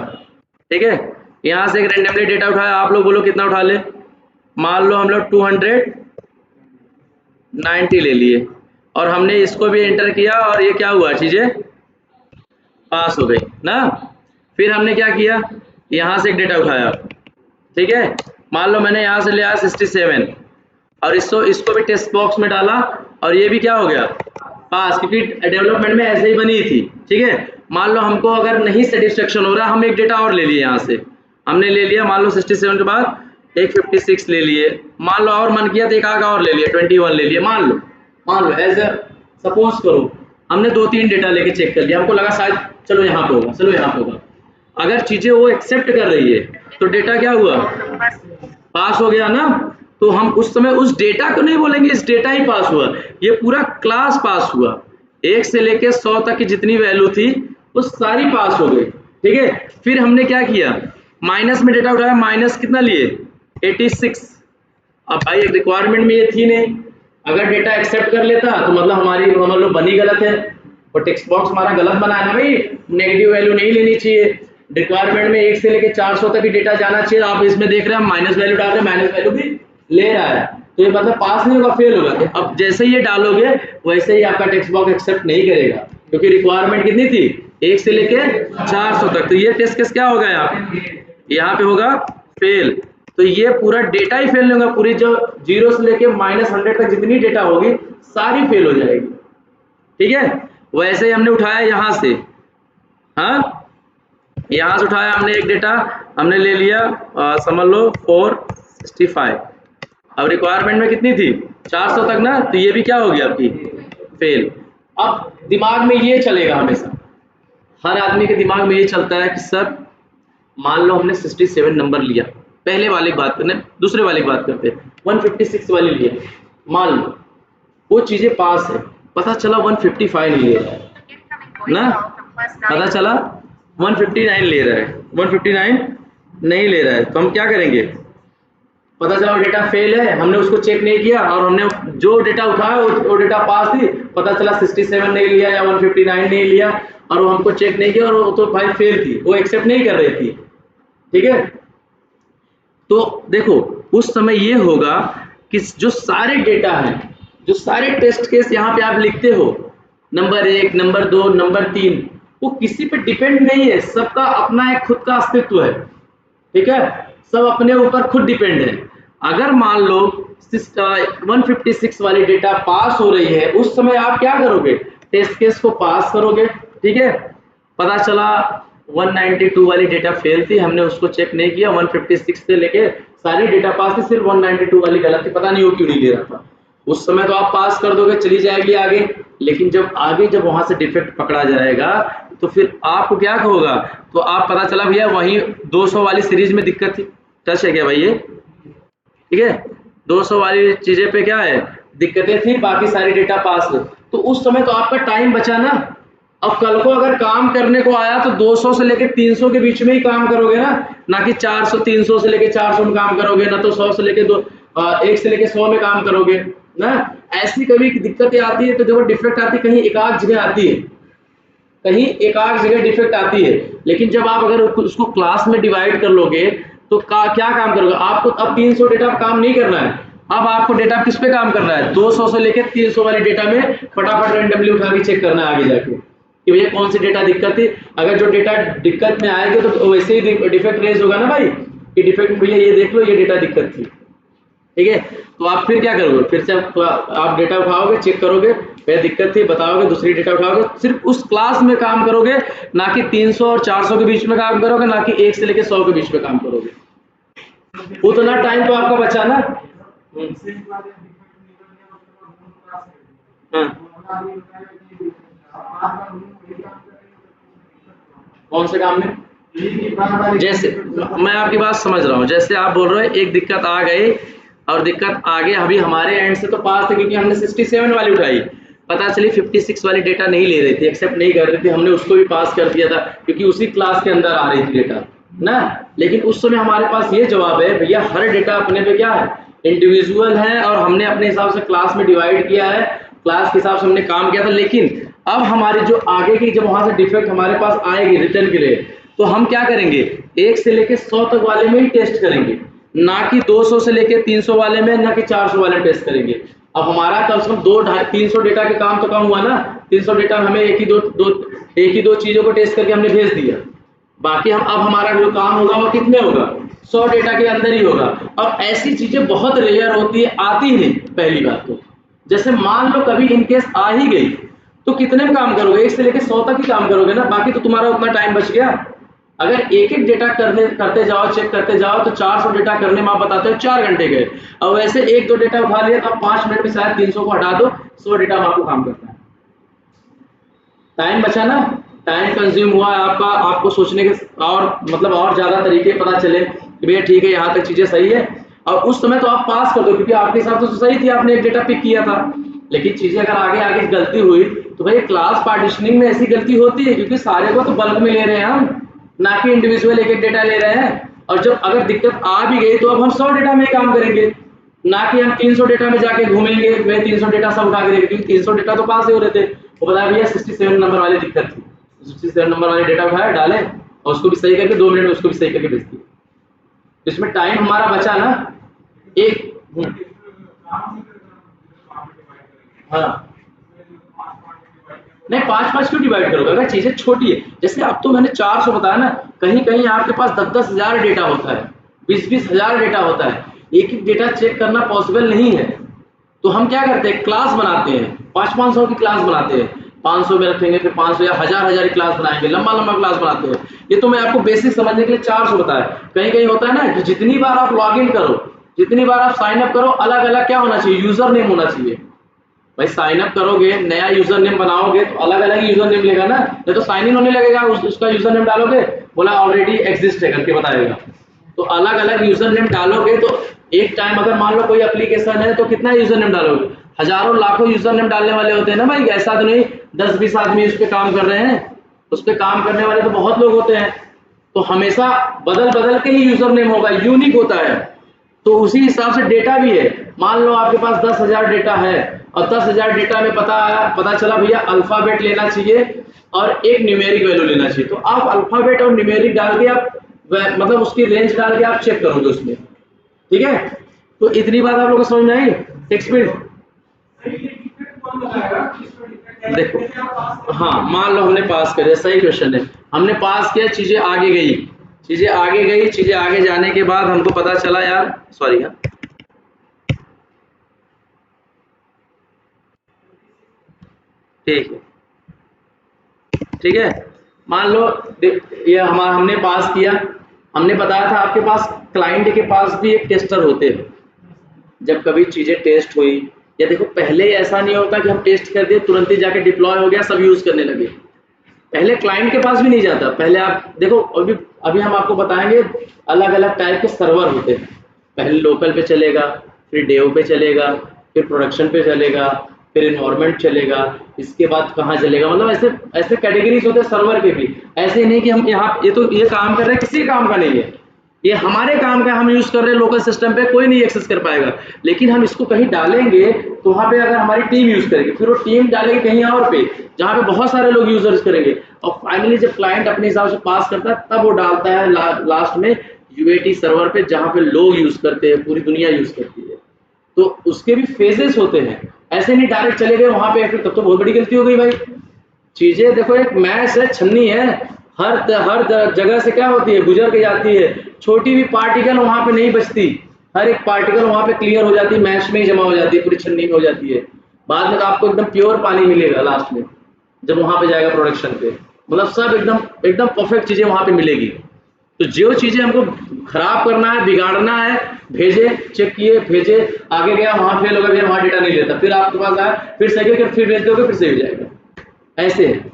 ठीक है, यहां से एक रेंडमली डेटा उठाया, आप लोग बोलो कितना उठा ले, मान लो हम लोग 290 ले लिए, और हमने इसको भी एंटर किया, और ये क्या हुआ, चीजें पास हो गई ना। फिर हमने क्या किया, यहां से एक डेटा उठाया। ठीक है, मान लो मैंने यहां से लिया 67, और इसको भी टेक्स्ट बॉक्स में डाला, और ये भी क्या हो गया, पास, क्योंकि डेवलपमेंट में ऐसे ही बनी थी। ठीक है, मान लो हमको अगर नहीं सेटिस्फेक्शन हो रहा, हम एक डेटा और ले लिए, यहाँ से हमने ले लिया, मान लो 67 के बाद एक 56 ले लिए, मान लो और मन किया तो एक आगे और ले लिया, 21 ले लिए, मान लो एज ए सपोज करो, हमने 2-3 डेटा लेके चेक कर लिया, हमको लगा शायद चलो यहाँ पे होगा, चलो यहाँ पे होगा। अगर चीजें वो एक्सेप्ट कर रही है तो डेटा क्या हुआ, पास हो गया ना। तो हम उस समय उस डेटा को नहीं बोलेंगे इस डेटा ही पास हुआ, ये पूरा क्लास पास हुआ, 1 से लेके 100 तक की जितनी वैल्यू थी वो सारी पास हो गई। ठीक है, फिर हमने क्या किया, माइनस में डेटा उठाया, माइनस कितना लिए, 86। अब भाई एक रिक्वायरमेंट में ये थी नहीं, अगर डेटा एक्सेप्ट कर लेता तो मतलब हमारी मतलब बनी गलत है, और टेक्स्ट बॉक्स हमारा गलत बना है ना भाई, नेगेटिव वैल्यू नहीं लेनी चाहिए। रिक्वायरमेंट में 1 से लेके 400 तक ही डेटा जाना चाहिए, आप इसमें देख रहे हैं माइनस वैल्यू डाल रहे हैं, माइनस वैल्यू भी ले रहा है, तो ये मतलब पास नहीं होगा, फेल होगा। अब जैसे ही ये डालोगे वैसे ही आपका टेक्स्ट बॉक्स एक्सेप्ट नहीं करेगा, क्योंकि रिक्वायरमेंट कितनी थी, 1 से लेके 400 तक, तो ये टेस्ट केस क्या होगा, यहाँ पे होगा फेल। तो ये पूरा डेटा ही फेल होगा, पूरी जो 0 से लेके -100 तक जितनी डेटा होगी सारी फेल हो जाएगी। ठीक है, वैसे ही हमने उठाया यहाँ से, हाँ यहाँ से उठाया हमने एक डेटा, हमने ले लिया समझ लो 465, अब रिक्वायरमेंट में कितनी थी, 400 तक ना, तो ये भी क्या हो गया आपकी फेल। अब दिमाग में ये चलेगा हमेशा, हर आदमी के दिमाग में ये चलता है कि सर मान लो हमने 67 नंबर लिया, पहले वाले की बात करने, दूसरे वाले की बात करते हैं, 156 वाली लिया, मान लो वो चीजें पास है, पता चला 155 नहीं ले रहा है ना, पता चला 159 ले रहा है, 159 नहीं ले रहा है, तो हम क्या करेंगे, पता चला वो डेटा फेल है, हमने उसको चेक नहीं किया, और हमने जो डेटा उठाया वो डेटा पास थी, पता चला 67 नहीं लिया या 159 नहीं लिया, और वो हमको चेक नहीं किया, और वो तो भाई फेल थी, वो एक्सेप्ट नहीं कर रही थी। ठीक है, तो देखो उस समय ये होगा कि जो सारे डेटा हैं, जो सारे टेस्ट केस यहाँ पे आप लिखते हो, नंबर 1, नंबर 2, नंबर 3, वो किसी पे डिपेंड नहीं है, सबका अपना एक खुद का अस्तित्व है। ठीक है, सब अपने ऊपर खुद डिपेंड है। अगर मान लो 156 वाली डेटा पास हो रही है, उस समय आप क्या करोगे, टेस्ट केस को पास करोगे। ठीक है, पता चला 192 वाली डेटा फेल थी, हमने उसको चेक नहीं किया, 156 से लेके सारी डेटा पास थी, सिर्फ 192 वाली गलत थी, पता नहीं वो क्यों नहीं ले रहा था। उस समय तो आप पास कर दोगे, चली जाएगी आगे। लेकिन जब वहां से डिफेक्ट पकड़ा जाएगा तो फिर आपको क्या होगा, तो आप पता चला भैया वही 200 वाली सीरीज में दिक्कत थी। टच है क्या भाई ये? ठीक है, 200 वाली चीजें पे क्या है, दिक्कतें थी, बाकी सारी डेटा पास है। तो उस समय तो आपका टाइम बचा ना। अब कल को अगर काम करने को आया तो 200 से लेके 300 के बीच में ही काम करोगे ना कि 400 300 से लेके 400 में काम करोगे, ना तो 100 से लेके 1 से लेके 100 में काम करोगे ना। ऐसी कभी दिक्कतें आती है तो जब डिफेक्ट आती है कहीं एक आध जगह आती है, कहीं एक आध जगह डिफेक्ट आती है। लेकिन जब आप अगर उसको क्लास में डिवाइड कर लोगे तो क्या काम करोगे, आपको अब 300 डेटा पर काम नहीं करना है, अब आपको डेटा किस पे काम करना है, 200 से लेके 300 वाली डेटा में फटाफट रैंडमली उठा के चेक करना है आगे जाके कि भैया कौन सी डेटा दिक्कत थी। अगर जो डेटा दिक्कत में आएगी तो वैसे ही डिफेक्ट रेज होगा ना भाई कि डिफेक्ट भैया ये देख लो ये डेटा दिक्कत थी। ठीक है, तो आप फिर क्या करोगे, फिर से आप डेटा उठाओगे, चेक करोगे, भैया दिक्कत थी बताओगे, दूसरी डेटा उठाओगे, सिर्फ उस क्लास में काम करोगे, ना कि 300 और 400 के बीच में काम करोगे, ना कि 1 से लेके 100 के बीच में काम करोगे। उतना टाइम तो आपका बचा ना। कौन से काम में, जैसे मैं आपकी बात समझ रहा हूँ, जैसे आप बोल रहे हो एक दिक्कत आ गई और दिक्कत आगे अभी हमारे एंड से तो पास थे क्योंकि हमने 67 वाली उठाई, पता चली 56 वाली डेटा नहीं ले रही थी, एक्सेप्ट नहीं कर रही थी, हमने उसको भी पास कर दिया था क्योंकि उसी क्लास के अंदर आ रही थी डेटा ना। लेकिन उस समय हमारे पास ये जवाब है भैया हर डेटा अपने पे क्या है, इंडिविजुअल है, और हमने अपने हिसाब से क्लास में डिवाइड किया है, क्लास के हिसाब से हमने काम किया था। लेकिन अब हमारी जो आगे की जब वहां से डिफेक्ट हमारे पास आएगी रिटर्न के लिए, तो हम क्या करेंगे, 1 से लेके 100 तक वाले में ही टेस्ट करेंगे, ना कि 200 से लेके 300 वाले में, ना कि 400 वाले में टेस्ट करेंगे। अब हमारा कम से कम 300 डेटा के काम तो कम हुआ ना, 300 डेटा हमें एक ही दो चीजों को टेस्ट करके हमने भेज दिया। बाकी अब हमारा जो काम होगा वो कितने होगा, 100 डेटा के अंदर ही होगा। और ऐसी चीजें बहुत रेयर होती है, आती ही नहीं पहली बात तो। जैसे मान लो कभी इनकेस आ ही गई तो कितने में काम करोगे, 1 से लेके 100 तक ही काम करोगे ना, बाकी तो तुम्हारा उतना टाइम बच गया। अगर एक एक डेटा करते जाओ, चेक करते जाओ, तो 400 डेटा करने में आप बताते हो 4 घंटे गए, और वैसे 1-2 डेटा उठा लिया तो आप 5 मिनट में शायद 300 को हटा दो, 100 डेटा में आपको काम करना है। टाइम बचा ना, टाइम कंज्यूम हुआ आपका, आपको सोचने के और मतलब और ज्यादा तरीके पता चले कि भैया ठीक है यहाँ तक चीजें सही है, और उस समय तो आप पास कर दो क्योंकि आपके हिसाब से तो सही थी, आपने एक डेटा पिक किया था। लेकिन चीजें अगर आगे आगे गलती हुई तो भाई क्लास पार्टीशनिंग में ऐसी गलती होती है क्योंकि सारे को तो बल्क में ले रहे हैं हम, ना कि इंडिविजुअल एक एक डेटा ले रहे हैं। और जब अगर दिक्कत आ भी गई तो अब हम 100 डेटा में ही काम करेंगे, ना कि हम 300 डेटा में जाके घूमेंगे, वे 300 डेटा सब उठा के देंगे, क्योंकि 300 डेटा तो पास ही हो रहे थे। वो बताया भैया 67 नंबर वाली दिक्कत थी, 67 नंबर वाले डेटा उठाया, डाले और उसको भी सही करके 2 मिनट में उसको भी सही करके भेज दिया। इसमें टाइम हमारा बचा ना एक। हाँ नहीं, 5-5 क्यों डिवाइड करोगे, अगर चीजें छोटी है, जैसे अब तो मैंने 400 बताया ना, कहीं कहीं आपके पास 10-10 हजार डेटा होता है, 20-20 हजार डेटा होता है, एक एक डेटा चेक करना पॉसिबल नहीं है। तो हम क्या करते हैं, क्लास बनाते हैं, 500-500 की क्लास बनाते हैं, 500 में रखेंगे, फिर 500 या 1000 की क्लास बनाएंगे, लंबा लंबा क्लास बनाते हैं। ये तो मैं आपको बेसिक समझने के लिए 400 बताया। कहीं कहीं होता है ना कि जितनी बार आप लॉग इन करो, जितनी बार आप साइन अप करो, अलग अलग क्या होना चाहिए, यूजर नेम होना चाहिए। भाई साइन अप करोगे, नया यूजर नेम बनाओगे तो अलग अलग यूजर नेम लेगा ना, नहीं तो साइन इन होने लगेगा, उसका यूजर नेम डालोगे, बोला ऑलरेडी एग्जिस्ट है करके बताएगा, तो अलग अलग यूजर नेम डालोगे तो एक टाइम अगर मान लो कोई एप्लीकेशन है तो कितना यूजर नेम डालोगे, हजारों लाखों यूजर नेम डालने वाले होते हैं ना भाई, ऐसा तो नहीं 10-20 आदमी उस पर काम कर रहे हैं, उस पर काम करने वाले तो बहुत लोग होते हैं। तो हमेशा बदल बदल के ही यूजर नेम होगा, यूनिक होता है। तो उसी हिसाब से डेटा भी है, मान लो आपके पास 10,000 डेटा है और 10,000 डेटा में पता चला भैया अल्फाबेट लेना चाहिए और एक न्यूमेरिक वैल्यू लेना चाहिए, तो आप अल्फाबेट और न्यूमेरिक डाल के आप मतलब उसकी रेंज डाल के आप चेक करोगे उसमें। ठीक है, तो इतनी बात आप लोगों को समझ में आई। टेक्स्ट फील्ड देखो, हाँ मान लो हमने पास कर दिया, सही क्वेश्चन है, हमने पास किया, चीजें आगे गई, चीजें आगे गई, चीजें आगे जाने के बाद हमको पता चला यार, सॉरी यार, ठीक है, ठीक है। मान लो ये हमारा हमने पास किया, हमने बताया था आपके पास क्लाइंट के पास भी एक टेस्टर होते हैं। जब कभी चीजें टेस्ट हुई, या देखो पहले ऐसा नहीं होता कि हम टेस्ट कर दिए तुरंत ही जाके डिप्लॉय हो गया, सब यूज करने लगे। पहले क्लाइंट के पास भी नहीं जाता, पहले आप देखो, अभी अभी हम आपको बताएंगे अलग अलग टाइप के सर्वर होते हैं। पहले लोकल पे चलेगा, फिर डेव पे चलेगा, फिर प्रोडक्शन पे चलेगा, फिर इन्वायरमेंट चलेगा, इसके बाद कहाँ चलेगा, मतलब ऐसे ऐसे कैटेगरीज होते हैं सर्वर के भी। ऐसे नहीं कि हम यहाँ ये काम कर रहे हैं, किसी काम का नहीं है, ये हमारे काम का हम यूज कर रहे हैं लोकल सिस्टम पे, कोई नहीं एक्सेस कर पाएगा। लेकिन हम इसको कहीं डालेंगे तो वहां पे अगर हमारी टीम यूज करेगी, फिर वो टीम डालेगी कहीं और पे जहाँ पे बहुत सारे लोग यूजर्स करेंगे, और फाइनली जब क्लाइंट अपने हिसाब से पास करता है तब वो डालता है लास्ट में यूएटी सर्वर पे, जहाँ पे लोग यूज करते हैं, पूरी दुनिया यूज करती है। तो उसके भी फेजेस होते हैं, ऐसे नहीं डायरेक्ट चले गए वहां पे, फिर तब तो बहुत बड़ी गलती हो गई भाई। चीजें देखो, एक मैच है, छन्नी है, हर जगह से क्या होती है, गुजर के जाती है। छोटी भी पार्टिकल वहां पे नहीं बचती, हर एक पार्टिकल वहां पे क्लियर हो जाती है, मैच में ही जमा हो जाती है, पूरी छन्नी में हो जाती है। बाद में तो आपको एकदम प्योर पानी मिलेगा लास्ट में, जब वहां पे जाएगा प्रोडक्शन पे, मतलब सब एकदम एकदम परफेक्ट चीजें वहां पे मिलेगी। तो जो चीजें हमको खराब करना है, बिगाड़ना है, भेजे, चेक किए, भेजे, आगे गया, वहां फेल होगा, फिर वहां डेटा नहीं लेता, फिर आपके पास आया, फिर सही करके फिर भेज दोगे, फिर सही हो जाएगा। ऐसे है।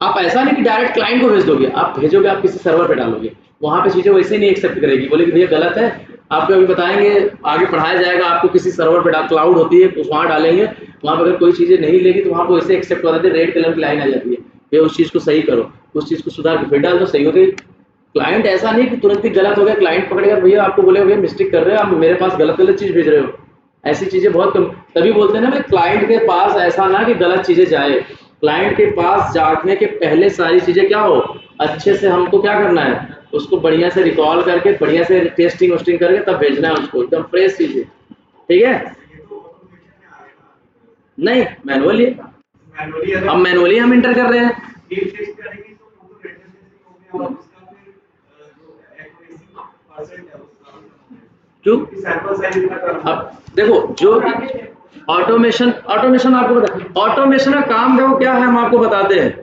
आप ऐसा नहीं कि डायरेक्ट क्लाइंट को भेज दोगे, आप भेजोगे, आप किसी सर्वर पे डालोगे, वहां पे चीजें वैसे नहीं एक्सेप्ट करेगी, बोलेगी भैया गलत है। आपको अभी बताएंगे, आगे पढ़ाया जाएगा आपको, किसी सर्वर पे क्लाउड होती है, उस वहां डालेंगे, वहां पर अगर कोई चीजें नहीं लेगी तो वहां पर वैसे एक्सेप्ट हो जाती है, रेड कलर की लाइन आ जाती है, भैया उस चीज को सही करो, उस चीज को सुधार के फिर डाल दो, सही हो गई। क्लाइंट ऐसा नहीं कि तुरंत ही गलत हो गया, क्लाइंट पकड़ेगा, भैया आपको बोले भैया मिस्टेक कर रहे हो, आप मेरे पास गलत गलत चीज भेज रहे हो। ऐसी चीजें बहुत कम, तभी बोलते हैं ना भाई, क्लाइंट के पास ऐसा ना कि गलत चीजें जाए, क्लाइंट के पास जाने के पहले सारी चीजें क्या हो, अच्छे से हमको क्या करना है, उसको बढ़िया से रिकॉल करके, बढ़िया से टेस्टिंग वोस्टिंग करके तब भेजना है उसको, एकदम फ्रेश चीजें। ठीक है, नहीं मैनुअली, अब मैनुअली हम इंटर कर रहे हैं। क्यों? अब देखो, जो ऑटोमेशन ऑटोमेशन आपको बता, ऑटोमेशन का काम देखो क्या है, हम आपको बताते हैं।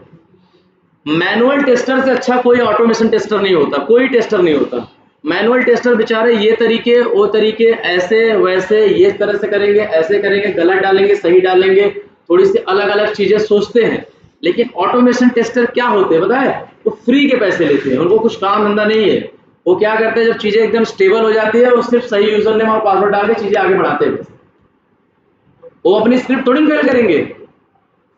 मैनुअल टेस्टर से अच्छा कोई ऑटोमेशन टेस्टर नहीं होता, कोई टेस्टर नहीं होता। मैनुअल टेस्टर बेचारे ये तरीके वो तरीके, ऐसे वैसे, ये तरह से करेंगे, ऐसे करेंगे, गलत डालेंगे, सही डालेंगे, थोड़ी सी अलग अलग चीजें सोचते हैं। लेकिन ऑटोमेशन टेस्टर क्या होते हैं पता है, वो फ्री के पैसे लेते हैं, उनको कुछ काम धंधा नहीं है। वो क्या करते हैं, जब चीजें एकदम स्टेबल हो जाती है, वो सिर्फ सही यूजर नेम और पासवर्ड डाल के चीजें आगे बढ़ाते हैं। वो अपनी स्क्रिप्ट थोड़ी फेल करेंगे।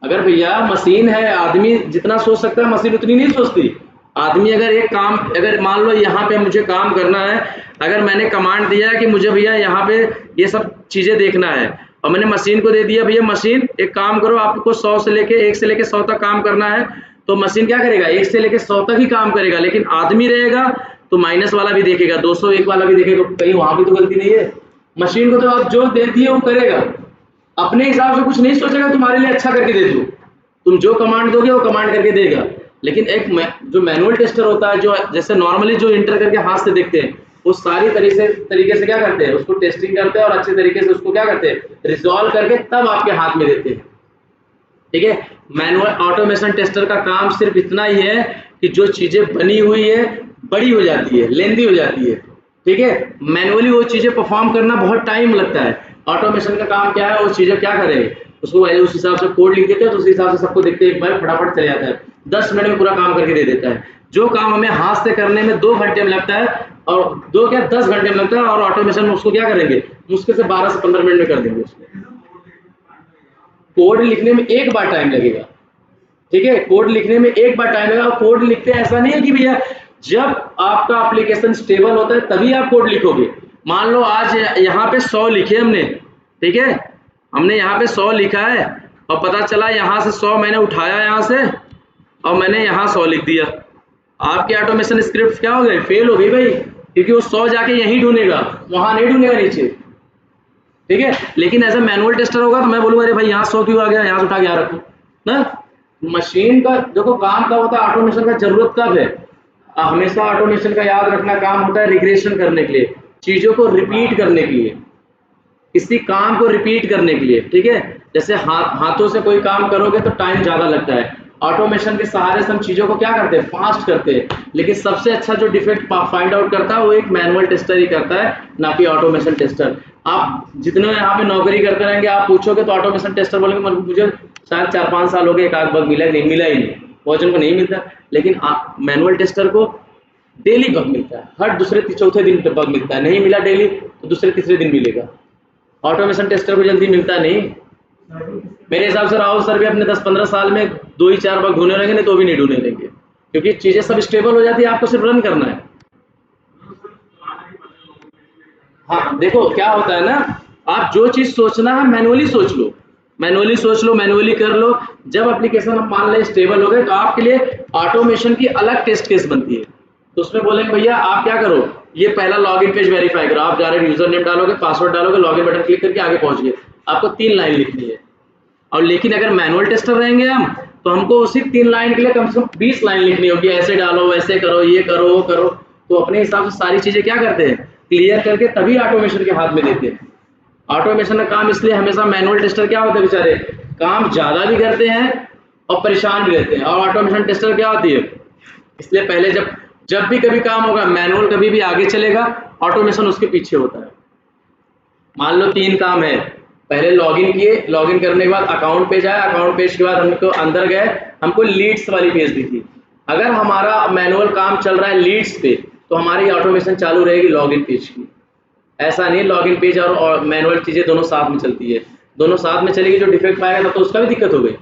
अगर भैया मशीन है, आदमी जितना सोच सकता है मशीन उतनी नहीं सोचती। आदमी अगर एक काम, अगर मान लो यहाँ पे मुझे काम करना है, अगर मैंने कमांड दिया है कि मुझे भैया यहाँ पे ये सब चीजें देखना है, और मैंने मशीन को दे दिया, भैया मशीन एक काम करो, आपको 100 से लेके 1 से लेके 100 तक काम करना है, तो मशीन क्या करेगा, 1 से लेके 100 तक ही काम करेगा। लेकिन आदमी रहेगा तो माइनस वाला भी देखेगा, 201 वाला भी देखेगा, कहीं वहां भी तो गलती नहीं है। मशीन को तो आप जो दे दिए वो करेगा, अपने हिसाब से कुछ नहीं सोचेगा तुम्हारे लिए अच्छा करके दे दूं, तुम जो कमांड दोगे वो कमांड करके देगा। लेकिन एक जो मैनुअल टेस्टर होता है, जो जैसे नॉर्मली जो इंटर करके हाथ से देखते हैं, वो सारी तरीके से क्या करते हैं, उसको टेस्टिंग करते हैं और अच्छे तरीके से उसको क्या करते हैं, रिजॉल्व करके तब आपके हाथ में देते हैं। ठीक है, मैनुअल ऑटोमेशन टेस्टर का काम सिर्फ इतना ही है कि जो चीजें बनी हुई है बड़ी हो जाती है, लेंदी हो जाती है। ठीक है, मैनुअली वो चीजें परफॉर्म करना बहुत टाइम लगता है। ऑटोमेशन का काम क्या है, वो चीजें क्या करें, उसको उस हिसाब से कोड लिख देते हैं, तो उस हिसाब से सबको देखते हैं, एक बार फटाफट चले जाता है, 10 मिनट में पूरा काम करके दे देता है। जो काम हमें हाथ से करने में 2 घंटे में लगता है, और 10 घंटे में लगता है, और ऑटोमेशन में उसको क्या करेंगे, मुश्किल से 12 से 15 मिनट में कर देंगे। उसको कोड लिखने में एक बार टाइम लगेगा। ठीक है, कोड लिखने में एक बार टाइम लगेगा। कोड लिखते हैं ऐसा नहीं है कि भैया जब आपका एप्लीकेशन स्टेबल होता है तभी आप कोड लिखोगे। मान लो आज यहाँ पे 100 लिखे हमने, ठीक है, हमने यहाँ पे 100 लिखा है, और पता चला यहाँ से 100 मैंने उठाया यहाँ से, और मैंने यहाँ 100 लिख दिया, आपकी ऑटोमेशन स्क्रिप्ट क्या हो गई, फेल हो गई भाई, क्योंकि वो 100 जाके यहीं ढूंढेगा, वहां नहीं ढूंढेगा नीचे। ठीक है, लेकिन ऐसा मैनुअल टेस्टर होगा तो मैं बोलूंगा अरे भाई यहाँ 100 क्यों आ गया, यहाँ से उठा के यहाँ रखो ना। मशीन का देखो काम कब होता है, ऑटोमेशन का जरूरत कब है, हमेशा ऑटोमेशन का याद रखना काम होता है रिग्रेशन करने के लिए, चीजों को रिपीट करने के लिए, किसी काम को रिपीट करने के लिए, ठीक है। जैसे हाथों से कोई काम करोगे तो टाइम ज्यादा लगता है, ऑटोमेशन के सहारे से हम चीजों को क्या करते हैं, फास्ट करते हैं। लेकिन सबसे अच्छा जो डिफेक्ट फाइंड आउट करता है वो एक मैनुअल टेस्टर ही करता है, ना कि ऑटोमेशन टेस्टर। आप जितने यहाँ पे नौकरी करते रहेंगे, आप पूछोगे तो ऑटोमेशन टेस्टर बोलेंगे मुझे शायद 4-5 साल हो गए, एक आध बग मिला नहीं, मिला ही नहीं, बहुत जन को नहीं मिलता। लेकिन आप मैनुअल टेस्टर को डेली बग मिलता है, हर दूसरे चौथे दिन बग मिलता है, नहीं मिला डेली तो दूसरे तीसरे दिन मिलेगा। ऑटोमेशन टेस्टर को जल्दी मिलता नहीं। मेरे हिसाब से राहुल सर भी अपने 10-15 साल में 2 ही 4 बार ढूंढने रहेंगे, नहीं तो भी नहीं ढूंढने रहेंगे, क्योंकि चीजें सब स्टेबल हो जाती है, आपको सिर्फ रन करना है। हाँ देखो क्या होता है ना, आप जो चीज सोचना है मैनुअली सोच लो, मैनुअली सोच लो, मैनुअली कर लो। जब एप्लीकेशन हम मान लें स्टेबल हो गए तो आपके लिए ऑटोमेशन की अलग टेस्ट केस बनती है। तो उसमें बोलेंगे भैया आप क्या करो, ये पहला लॉगिन पेज वेरीफाई करो, आप डायरेक्ट यूजर नेम डालोगे, पासवर्ड डालोगे, लॉगिन बटन क्लिक करके आगे पहुंच गए। आपको 3 लाइन लिखनी है। और लेकिन अगर मैनुअल टेस्टर रहेंगे हम, तो हमको उसी 3 लाइन के लिए कम से कम 20 लाइन लिखनी होगी, ऐसे डालो, वैसे करो, ये करो, वो करो। तो अपने हिसाब से सारी चीजें क्या करते हैं, क्लियर करके तभी ऑटोमेशन के हाथ में देते हैं। ऑटोमेशन का काम इसलिए हमेशा मैनुअल टेस्टर क्या होते हैं बेचारे, काम ज्यादा भी करते हैं और परेशान भी रहते हैं, और ऑटोमेशन टेस्टर क्या होती है, इसलिए पहले जब भी कभी काम होगा मैनुअल कभी भी आगे चलेगा, ऑटोमेशन उसके पीछे होता है। मान लो 3 काम है, पहले लॉगिन किए, लॉगिन करने के बाद अकाउंट पेज आया, अकाउंट पेज के बाद हमको अंदर गए, हमको लीड्स वाली पेज दिखी। अगर हमारा मैनुअल काम चल रहा है लीड्स पे, तो हमारी ऑटोमेशन चालू रहेगी लॉगिन पेज की। ऐसा नहीं लॉगिन पेज और मैनुअल चीजें दोनों साथ में चलती है, दोनों साथ में चलेगी, जो डिफेक्ट पाएगा तब तो उसका भी दिक्कत हो गई।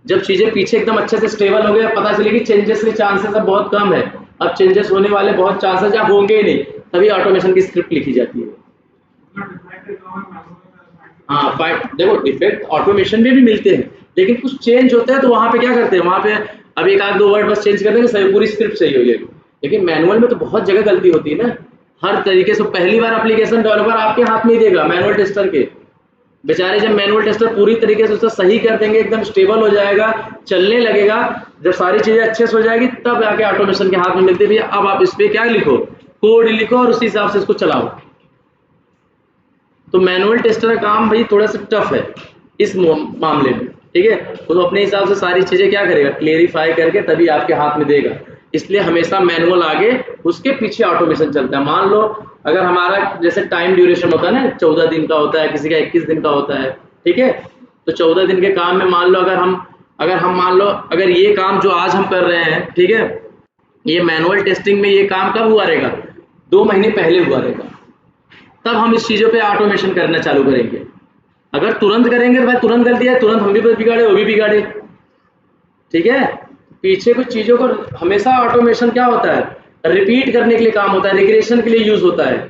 जब चीजें पीछे एकदम अच्छे से स्टेबल हो गए, पता चलेगी चेंजेस के चांसेस अब बहुत कम है, अब चेंजेस होने वाले बहुत चांसेस या होंगे ही नहीं, तभी ऑटोमेशन की स्क्रिप्ट लिखी जाती है। हाँ देखो डिफेक्ट ऑटोमेशन में भी मिलते हैं, लेकिन कुछ चेंज होता है तो वहां पे क्या करते हैं, वहां पे अब एक आध 2 वर्ड बस चेंज कर देंगे, सही पूरी स्क्रिप्ट सही हो जाएगी। लेकिन मैनुअल में तो बहुत जगह गलती होती है ना, हर तरीके से। पहली बार एप्लीकेशन डेवलपर आपके हाथ में ही देगा मैनुअल टेस्टर के, बेचारे जब मैनुअल टेस्टर पूरी तरीके से उसका सही कर देंगे, एकदम स्टेबल हो जाएगा, चलने लगेगा, जब सारी चीजें अच्छे से हो जाएगी तब आके ऑटोमेशन के हाथ में मिलती है, भैया अब आप इस पे क्या लिखो, कोड लिखो और उसी हिसाब से इसको चलाओ। तो मैनुअल टेस्टर का काम भाई थोड़ा सा टफ है इस मामले में, ठीक है। तो अपने हिसाब से सारी चीजें क्या करेगा, क्लेरिफाई करके तभी आपके हाथ में देगा। इसलिए हमेशा मैनुअल आगे, उसके पीछे ऑटोमेशन चलता है। मान लो अगर हमारा जैसे टाइम ड्यूरेशन होता है ना, 14 दिन का होता है, किसी का 21 दिन का होता है, ठीक है। तो 14 दिन के काम में मान लो अगर हम मान लो अगर ये काम जो आज हम कर रहे हैं, ठीक है, ये मैनुअल टेस्टिंग में ये काम कब हुआ रहेगा, 2 महीने पहले हुआ रहेगा, तब हम इस चीजों पे ऑटोमेशन करना चालू करेंगे। अगर तुरंत करेंगे तो भाई तुरंत गलती है, तुरंत हम भी बिगाड़े, वो भी बिगाड़े, ठीक है। पीछे कुछ चीजों को हमेशा ऑटोमेशन क्या होता है, रिपीट करने के लिए काम होता है, रिग्रेशन के लिए यूज होता है,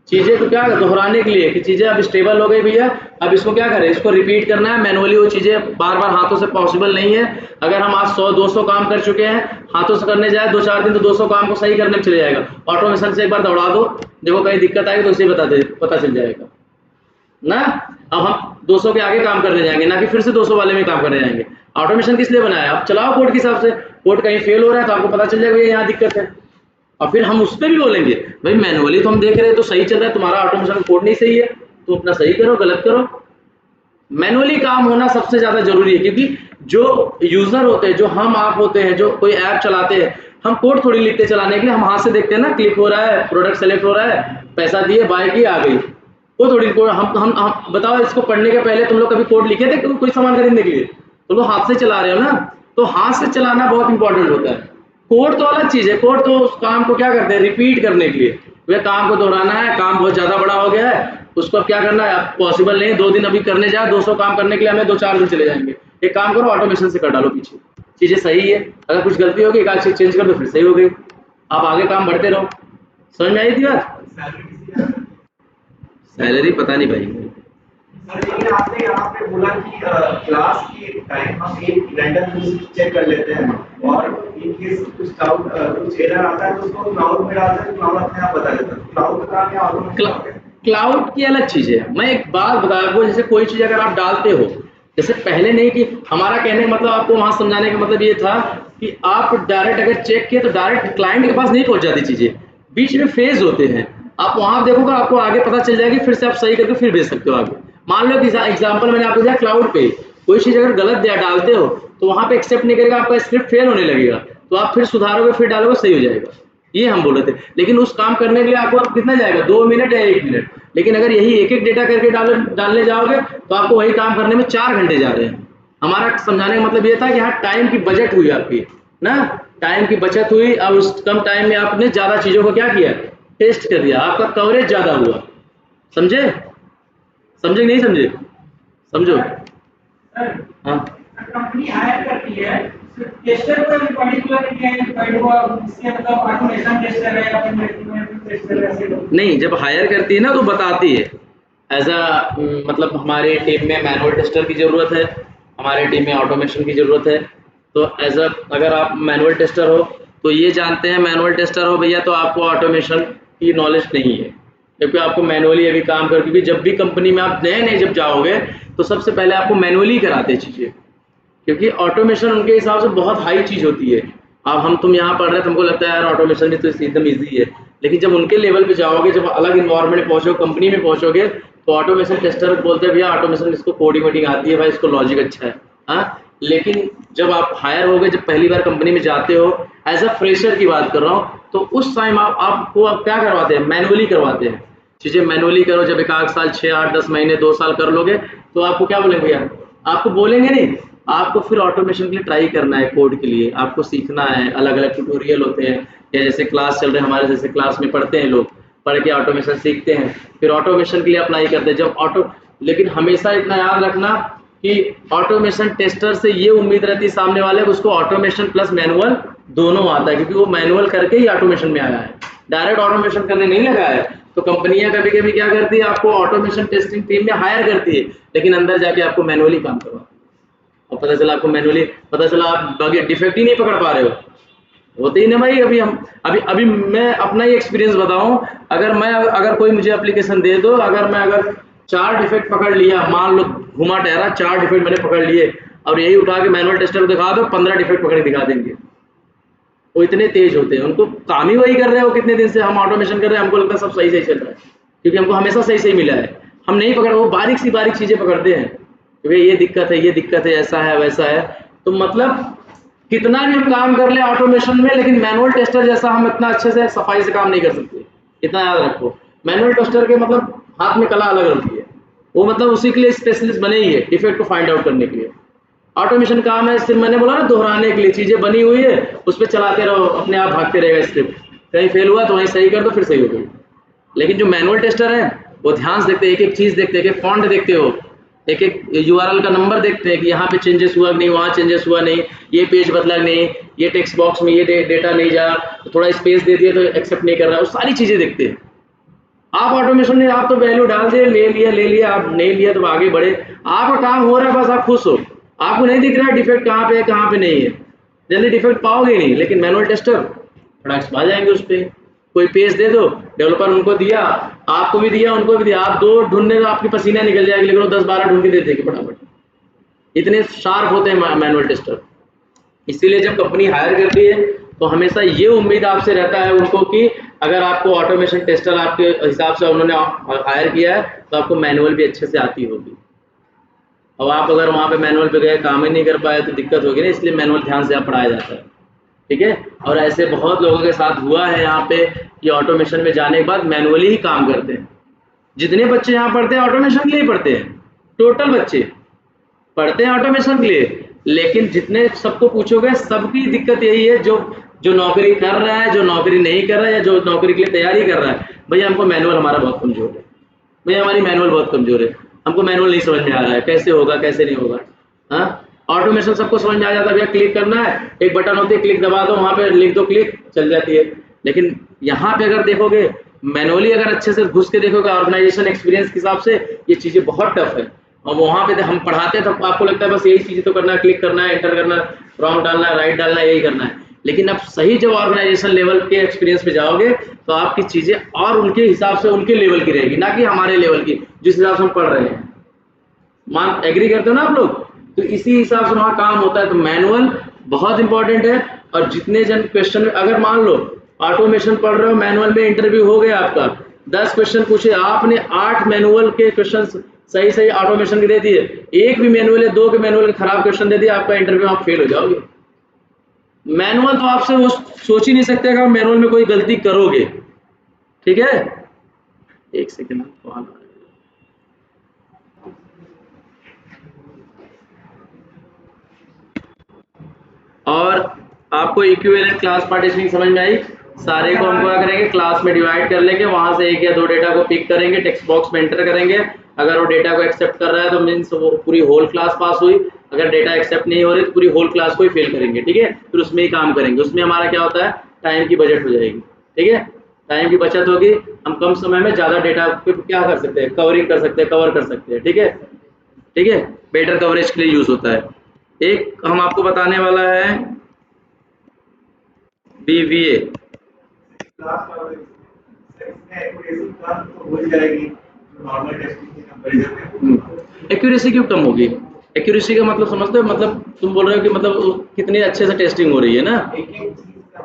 चीजें को क्या दोहराने के लिए कि चीजें अब स्टेबल हो गई भैया, अब इसको क्या करें, इसको रिपीट करना है। मैनुअली वो चीजें बार बार हाथों से पॉसिबल नहीं है। अगर हम आज 100-200 काम कर चुके हैं, हाथों से करने जाए 2-4 दिन तो 200 काम को सही करने में चले जाएगा। ऑटोमेशन से एक बार दौड़ा दो, देखो कहीं दिक्कत आएगी तो उसे पता चल जाएगा ना। अब हम 200 के आगे काम करने जाएंगे, ना कि फिर से 200 वाले में काम करने जाएंगे। ऑटोमेशन किस लिए बनाया, आप चलाओ कोड के हिसाब से, कोड कहीं फेल हो रहा है तो आपको पता चल जाएगा यहाँ दिक्कत है, और फिर हम उस पर भी बोलेंगे भाई मैनुअली तो हम देख रहे हैं तो सही चल रहा है, तुम्हारा ऑटोमेशन कोड नहीं सही है, तो अपना सही करो, गलत करो। मैनुअली काम होना सबसे ज्यादा जरूरी है, क्योंकि जो यूजर होते हैं, जो हम आप होते हैं, जो कोई ऐप चलाते हैं, हम कोड थोड़ी लिखते चलाने के लिए, हम हाथ से देखते हैं ना, क्लिक हो रहा है, प्रोडक्ट सेलेक्ट हो रहा है, पैसा दिए, बाय की, आ गई, वो थोड़ी कोड। हम बताओ, इसको पढ़ने के पहले तुम लोग कभी कोड लिखे थे कोई सामान खरीदने के लिए, तुम लोग हाथ से चला रहे हो ना, तो हाथ से चलाना बहुत इंपॉर्टेंट होता है। कोड तो अलग चीज है, कोड तो उस काम को क्या करते हैं, रिपीट करने के लिए, वह काम को दोहराना है, काम बहुत ज्यादा बड़ा हो गया है, उसको अब क्या करना है, पॉसिबल नहीं 2 दिन अभी करने जाए, 200 काम करने के लिए हमें 2-4 दिन चले जाएंगे। एक काम करो, ऑटोमेशन से कर डालो पीछे, चीजें सही है, अगर कुछ गलती होगी एक आध चीज चेंज कर दो, फिर सही हो गई, आप आगे काम बढ़ते रहो। समझ में आई थी बात? सैलरी पता नहीं भाई। सर लेकिन आपने यहाँ पे बोला कि क्लास के टाइम हम एक रैंडम चेक कर लेते हैं, और इन केस कुछ डाउट कुछ एरर आता है तो उसको क्लाउड में डालते हैं, क्लाउड अपने आप बता देता है। क्लाउड का काम या ऑटोमेटिक? क्लाउड की अलग चीज है। मैं एक बात बता आपको, जैसे कोई चीज अगर आप डालते हो, जैसे पहले नहीं कि हमारा कहने का मतलब, आपको वहां समझाने का मतलब ये था कि आप डायरेक्ट अगर चेक किए तो डायरेक्ट क्लाइंट के पास नहीं पहुंच जाती चीजें, बीच में फेज होते हैं। आप वहां देखोगे आपको आगे पता चल जाएगी, फिर से आप सही करके फिर भेज सकते हो आगे। मान लो कि एग्जाम्पल मैंने आपको दिया क्लाउड पे, कोई चीज अगर गलत डालते हो तो वहां पे एक्सेप्ट नहीं करेगा, आपका स्क्रिप्ट फेल होने लगेगा, तो आप फिर सुधारोगे फिर डालोगे सही हो जाएगा। ये हम बोल रहे थे। लेकिन उस काम करने के लिए आपको कितना जाएगा, 2 मिनट या 1 मिनट। लेकिन अगर यही एक एक डेटा करके डालने जाओगे तो आपको वही काम करने में 4 घंटे जा रहे हैं। हमारा समझाने का मतलब ये था कि हाँ टाइम की बचत हुई आपकी ना, टाइम की बचत हुई। अब उस कम टाइम में आपने ज्यादा चीजों को क्या किया, टेस्ट कर दिया, आपका कवरेज ज्यादा हुआ। समझे समझे नहीं समझे? समझो। हाँ कंपनी हायर करती है टेस्टर को पर्टिकुलर इसके मतलब ऑटोमेशन टेस्टर है या फिर टेस्टर ऐसे नहीं, जब हायर करती है ना तो बताती है एज अ, मतलब हमारे टीम में मैनुअल टेस्टर की ज़रूरत है, हमारे टीम में ऑटोमेशन की ज़रूरत है। तो एज अ, अगर आप मैनुअल टेस्टर हो तो ये जानते हैं मैनुअल टेस्टर हो भैया, तो आपको ऑटोमेशन की नॉलेज नहीं है, क्योंकि आपको मैनुअली अभी काम कर, क्योंकि जब भी कंपनी में आप नए नए जब जाओगे तो सबसे पहले आपको मैनुअली कराते हैं चीज़ें, क्योंकि ऑटोमेशन उनके हिसाब से बहुत हाई चीज़ होती है। अब तुम यहाँ पढ़ रहे हैं, तुमको लगता है यार ऑटोमेशन भी तो एकदम ईजी है, लेकिन जब उनके लेवल पे जाओगे, जब अलग इन्वायरमेंट पहुँचोगे, कंपनी में पहुँचोगे, तो ऑटोमेशन टेस्टर बोलते हैं भैया ऑटोमेशन इसको कोडिंग वोडिंग आती है भाई, इसको लॉजिक अच्छा है। हाँ, लेकिन जब आप हायर हो गए, जब पहली बार कंपनी में जाते हो, एज अ फ्रेशर की बात कर रहा हूँ, तो उस टाइम आपको क्या करवाते हैं, मैनुअली करवाते हैं चीज़ें। मैनुअली करो, जब 1 साल 6 8 10 महीने 2 साल कर लोगे तो आपको क्या बोलेंगे भैया, आपको बोलेंगे नहीं, आपको फिर ऑटोमेशन के लिए ट्राई करना है, कोड के लिए आपको सीखना है। अलग अलग ट्यूटोरियल होते हैं, या जैसे क्लास चल रहे हैं हमारे, जैसे क्लास में पढ़ते हैं लोग, पढ़ के ऑटोमेशन सीखते हैं, फिर ऑटोमेशन के लिए अप्लाई करते हैं जब लेकिन हमेशा इतना याद रखना कि ऑटोमेशन टेस्टर से ये उम्मीद रहती है सामने वाले को, उसको ऑटोमेशन प्लस मैनुअल दोनों आता है, क्योंकि वो मैनुअल करके ही ऑटोमेशन में आया है, डायरेक्ट ऑटोमेशन करने नहीं लगा है। तो कंपनियां कभी कभी क्या करती है, आपको ऑटोमेशन टेस्टिंग टीम में हायर करती है, लेकिन अंदर जाके आपको मैनुअली काम करवाती है, और पता चला आपको मैनुअली, पता चला आप बग डिफेक्ट ही नहीं पकड़ पा रहे हो। होते ही ना भाई। अभी मैं अपना ही एक्सपीरियंस बताऊं, अगर कोई मुझे एप्लीकेशन दे दो, अगर 4 डिफेक्ट पकड़ लिया, मान लो घुमा टहरा 4 डिफेक्ट मैंने पकड़ लिए, और यही उठा के मैनुअल टेस्टर को दिखा दो, 15 डिफेक्ट पकड़ दिखा देंगे। वो इतने तेज होते हैं, उनको काम ही वही कर रहे हो, कितने दिन से हम ऑटोमेशन कर रहे हैं, हमको लगता है सब सही सही चल रहा है, क्योंकि हमको हमेशा सही सही मिला है। हम नहीं पकड़, वो बारीक चीजें पकड़ते हैं, क्योंकि ये दिक्कत है, ऐसा है वैसा है। तो मतलब कितना भी हम काम कर ले ऑटोमेशन में, लेकिन मैनुअल टेस्टर जैसा हम इतना अच्छे से सफाई से काम नहीं कर सकते, इतना याद रखो। मैनुअल टेस्टर के मतलब हाथ में कला अलग होती है, वो मतलब उसी के लिए स्पेशलिस्ट बने ही है, डिफेक्ट को फाइंड आउट करने के लिए। ऑटोमेशन काम है सिर्फ, मैंने बोला ना, दोहराने के लिए, चीजें बनी हुई है उस पर चलाते रहो, अपने आप भागते रहेगा स्क्रिप्ट, कहीं फेल हुआ तो वहीं सही कर दो, फिर सही हो गई। लेकिन जो मैनुअल टेस्टर है वो ध्यान से देखते हैं, एक एक चीज देखते हैं, एक एक फॉन्ट देखते हो, एक एक यूआरएल का नंबर देखते हैं कि यहाँ पे चेंजेस हुआ नहीं, वहाँ चेंजेस हुआ नहीं, ये पेज बदला नहीं, ये टेक्स्ट बॉक्स में ये डेटा नहीं जा, तो थोड़ा स्पेस दे दिया तो एक्सेप्ट नहीं कर रहा है, वो सारी चीजें देखते हैं। आप ऑटोमेशन में आप तो वैल्यू डाल दिए, ले लिया, आप नहीं लिया तो आगे बढ़े, आपका काम हो रहा है, बस आप खुश हो, आपको नहीं दिख रहा है डिफेक्ट कहाँ पे है कहाँ पे नहीं है, जल्दी डिफेक्ट पाओगे नहीं। लेकिन मैनुअल टेस्टर फटाक आ जाएंगे उस पर, कोई पेज दे दो, डेवलपर उनको दिया, आपको भी दिया, उनको भी दिया, आप 2 ढूंढने तो आपकी पसीना निकल जाएगी, लेकिन वो 10-12 ढूंढ के दे देंगे फटाफट, इतने शार्प होते हैं मैनुअल टेस्टर। इसीलिए जब कंपनी हायर करती है तो हमेशा ये उम्मीद आपसे रहता है उनको कि अगर आपको ऑटोमेशन टेस्टर आपके हिसाब से उन्होंने हायर किया है तो आपको मैनुअल भी अच्छे से आती होगी। अब आप अगर वहाँ पे मैनुअल पे गए, काम ही नहीं कर पाए तो दिक्कत होगी ना, इसलिए मैनुअल ध्यान से आप पढ़ाया जाता है, ठीक है। और ऐसे बहुत लोगों के साथ हुआ है यहाँ पे कि ऑटोमेशन में जाने के बाद मैनुअली ही काम करते हैं। जितने बच्चे यहाँ पढ़ते हैं ऑटोमेशन के लिए पढ़ते हैं, टोटल बच्चे पढ़ते हैं ऑटोमेशन के लिए, लेकिन जितने सबको पूछोगे सबकी दिक्कत यही है, जो नौकरी कर रहा है, जो नौकरी नहीं कर रहा है, या जो नौकरी के लिए तैयारी कर रहा है, भैया हमको मैनुअल हमारा बहुत कमजोर है, भैया हमारी मैनुअल बहुत कमजोर है, हमको मैनुअल नहीं समझ में आ रहा है, कैसे होगा कैसे नहीं होगा। हाँ, ऑटोमेशन सबको समझ में आ जाता है, भैया क्लिक करना है, एक बटन होती है, क्लिक दबा दो, वहाँ पे लिख दो, क्लिक चल जाती है। लेकिन यहाँ पे अगर देखोगे मैनुअली, अगर अच्छे से घुस के देखोगे ऑर्गेनाइजेशन एक्सपीरियंस के हिसाब से, ये चीज़ें बहुत टफ है। और वहाँ पे हम पढ़ाते हैं तो आपको लगता है बस यही चीज़ें तो करना है, क्लिक करना है, एंटर करना, रॉन्ग डालना है, राइट डालना है, यही करना है। लेकिन अब सही जब ऑर्गेनाइजेशन लेवल के एक्सपीरियंस पे जाओगे तो आपकी चीज़ें और उनके हिसाब से, उनके लेवल की रहेगी, ना कि हमारे लेवल की जिस हिसाब से हम पढ़ रहे हैं। मान एग्री करते हो ना आप लोग? तो इसी हिसाब से वहाँ काम होता है। तो मैनुअल बहुत इंपॉर्टेंट है। और जितने जन क्वेश्चन में, अगर मान लो ऑटोमेशन पढ़ रहे हो, मैनुअल में इंटरव्यू हो गया आपका, 10 क्वेश्चन पूछे, आपने 8 मैनुअल के क्वेश्चन सही सही ऑटोमेशन के दे दिए, एक भी मैनुअल या 2 के मैनुअल के खराब क्वेश्चन दे दिया, आपका इंटरव्यू आप फेल हो जाओगे। मैनुअल तो आपसे वो सोच ही नहीं सकते अगर मैनुअल में कोई गलती करोगे। ठीक है, एक सेकेंड। और आपको इक्विवेलेंट क्लास पार्टीशनिंग समझ में आई? सारे को हम क्या करेंगे, क्लास में डिवाइड कर लेंगे, वहां से 1 या 2 डेटा को पिक करेंगे, टेक्स्ट बॉक्स में एंटर करेंगे। अगर वो डेटा को एक्सेप्ट कर रहा है तो मीन्स वो पूरी होल क्लास पास हुई, अगर डेटा एक्सेप्ट नहीं हो रही तो पूरी होल क्लास को ही फेल करेंगे। ठीक है, फिर उसमें ही काम करेंगे। उसमें हमारा क्या होता है, टाइम की बचत हो जाएगी। ठीक है, टाइम की बचत होगी, हम कम समय में ज़्यादा डेटा को क्या कर सकते हैं, कवरिंग कर सकते हैं, कवर कर सकते हैं। ठीक है, ठीक है, बेटर कवरेज के लिए यूज होता है। एक हम आपको बताने वाला है BVA। क्लास में एक्यूरेसी का तो हो जाएगी नॉर्मल टेस्टिंग के कंपैरिजन में। एक्यूरेसी क्यों कम होगी? एक्यूरेसी का मतलब समझते हो? मतलब तुम बोल रहे हो कि मतलब कितनी अच्छे से टेस्टिंग हो रही है ना?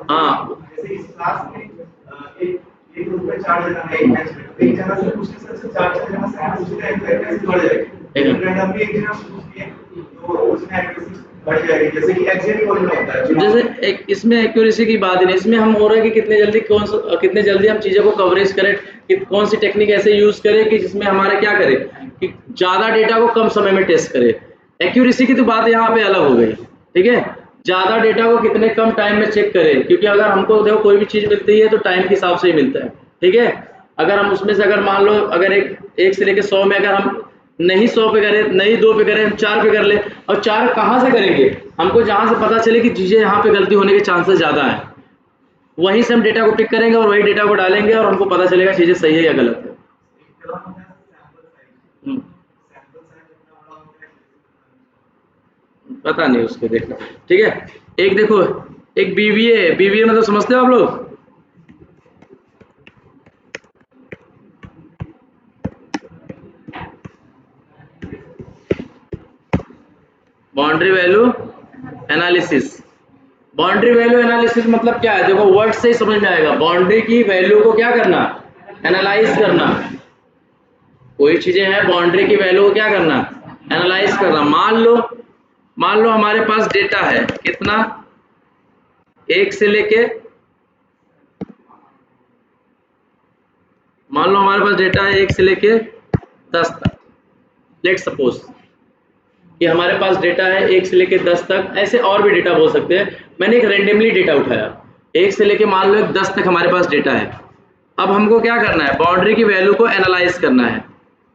हाँ, जैसे इस क्लास में एक ग्रुप में 4 जना है, एक बैच में, तो एक जना से पूछने से 4 जना से पूछने का एक्यूरेसी बढ़ जाएगी। रैंडम भी एक जना से पूछिए तो उसमें एक्यूरेसी बढ़ जाएगी, जैसे कि एग्जैक्ट बोलना होता है। जैसे एक इसमें एक्यूरेसी की बात ही नहीं, इसमें हम हो रहा है कि कितने जल्दी हम चीज़ों को कवरेज करें, कि कौन सी टेक्निक ऐसे यूज करें कि जिसमें हमारा क्या करे कि ज़्यादा डेटा को कम समय में टेस्ट करे। एक्यूरेसी की तो बात यहाँ पे अलग हो गई। ठीक है, ज़्यादा डेटा को कितने कम टाइम में चेक करें, क्योंकि अगर हमको देखो कोई भी चीज़ मिलती है तो टाइम के हिसाब से ही मिलता है। ठीक है, अगर हम उसमें से अगर मान लो अगर एक से लेकर 100 में अगर हम नहीं 100 पे करें, नहीं 2 पे करें, हम 4 पे कर ले, और 4 कहाँ से करेंगे, हमको जहाँ से पता चले कि चीज़ें यहाँ पे गलती होने के चांसेस ज़्यादा हैं, वहीं से हम डेटा को पिक करेंगे और वही डेटा को डालेंगे और हमको पता चलेगा चीज़ें सही है या गलत है। पता नहीं उसको देखना। ठीक है, एक देखो, एक BVA मतलब समझते हो आप लोग? Boundary value analysis. Boundary value analysis मतलब क्या है, देखो वर्ड से ही समझ में आएगा। बाउंड्री की वैल्यू को क्या करना, एनालाइज करना। कोई चीजें हैं, बाउंड्री की वैल्यू को क्या करना, एनालाइज करना। मान लो हमारे पास डेटा है कितना, 1 से लेके, मान लो हमारे पास डेटा है 1 से लेके 10 तक। लेट सपोज कि हमारे पास डेटा है 1 से लेके 10 तक, ऐसे और भी डेटा बोल सकते हैं। मैंने एक रेंडमली डेटा उठाया, 1 से लेके मान लो 10 तक हमारे पास डेटा है। अब हमको क्या करना है, बाउंड्री की वैल्यू को एनालाइज करना है।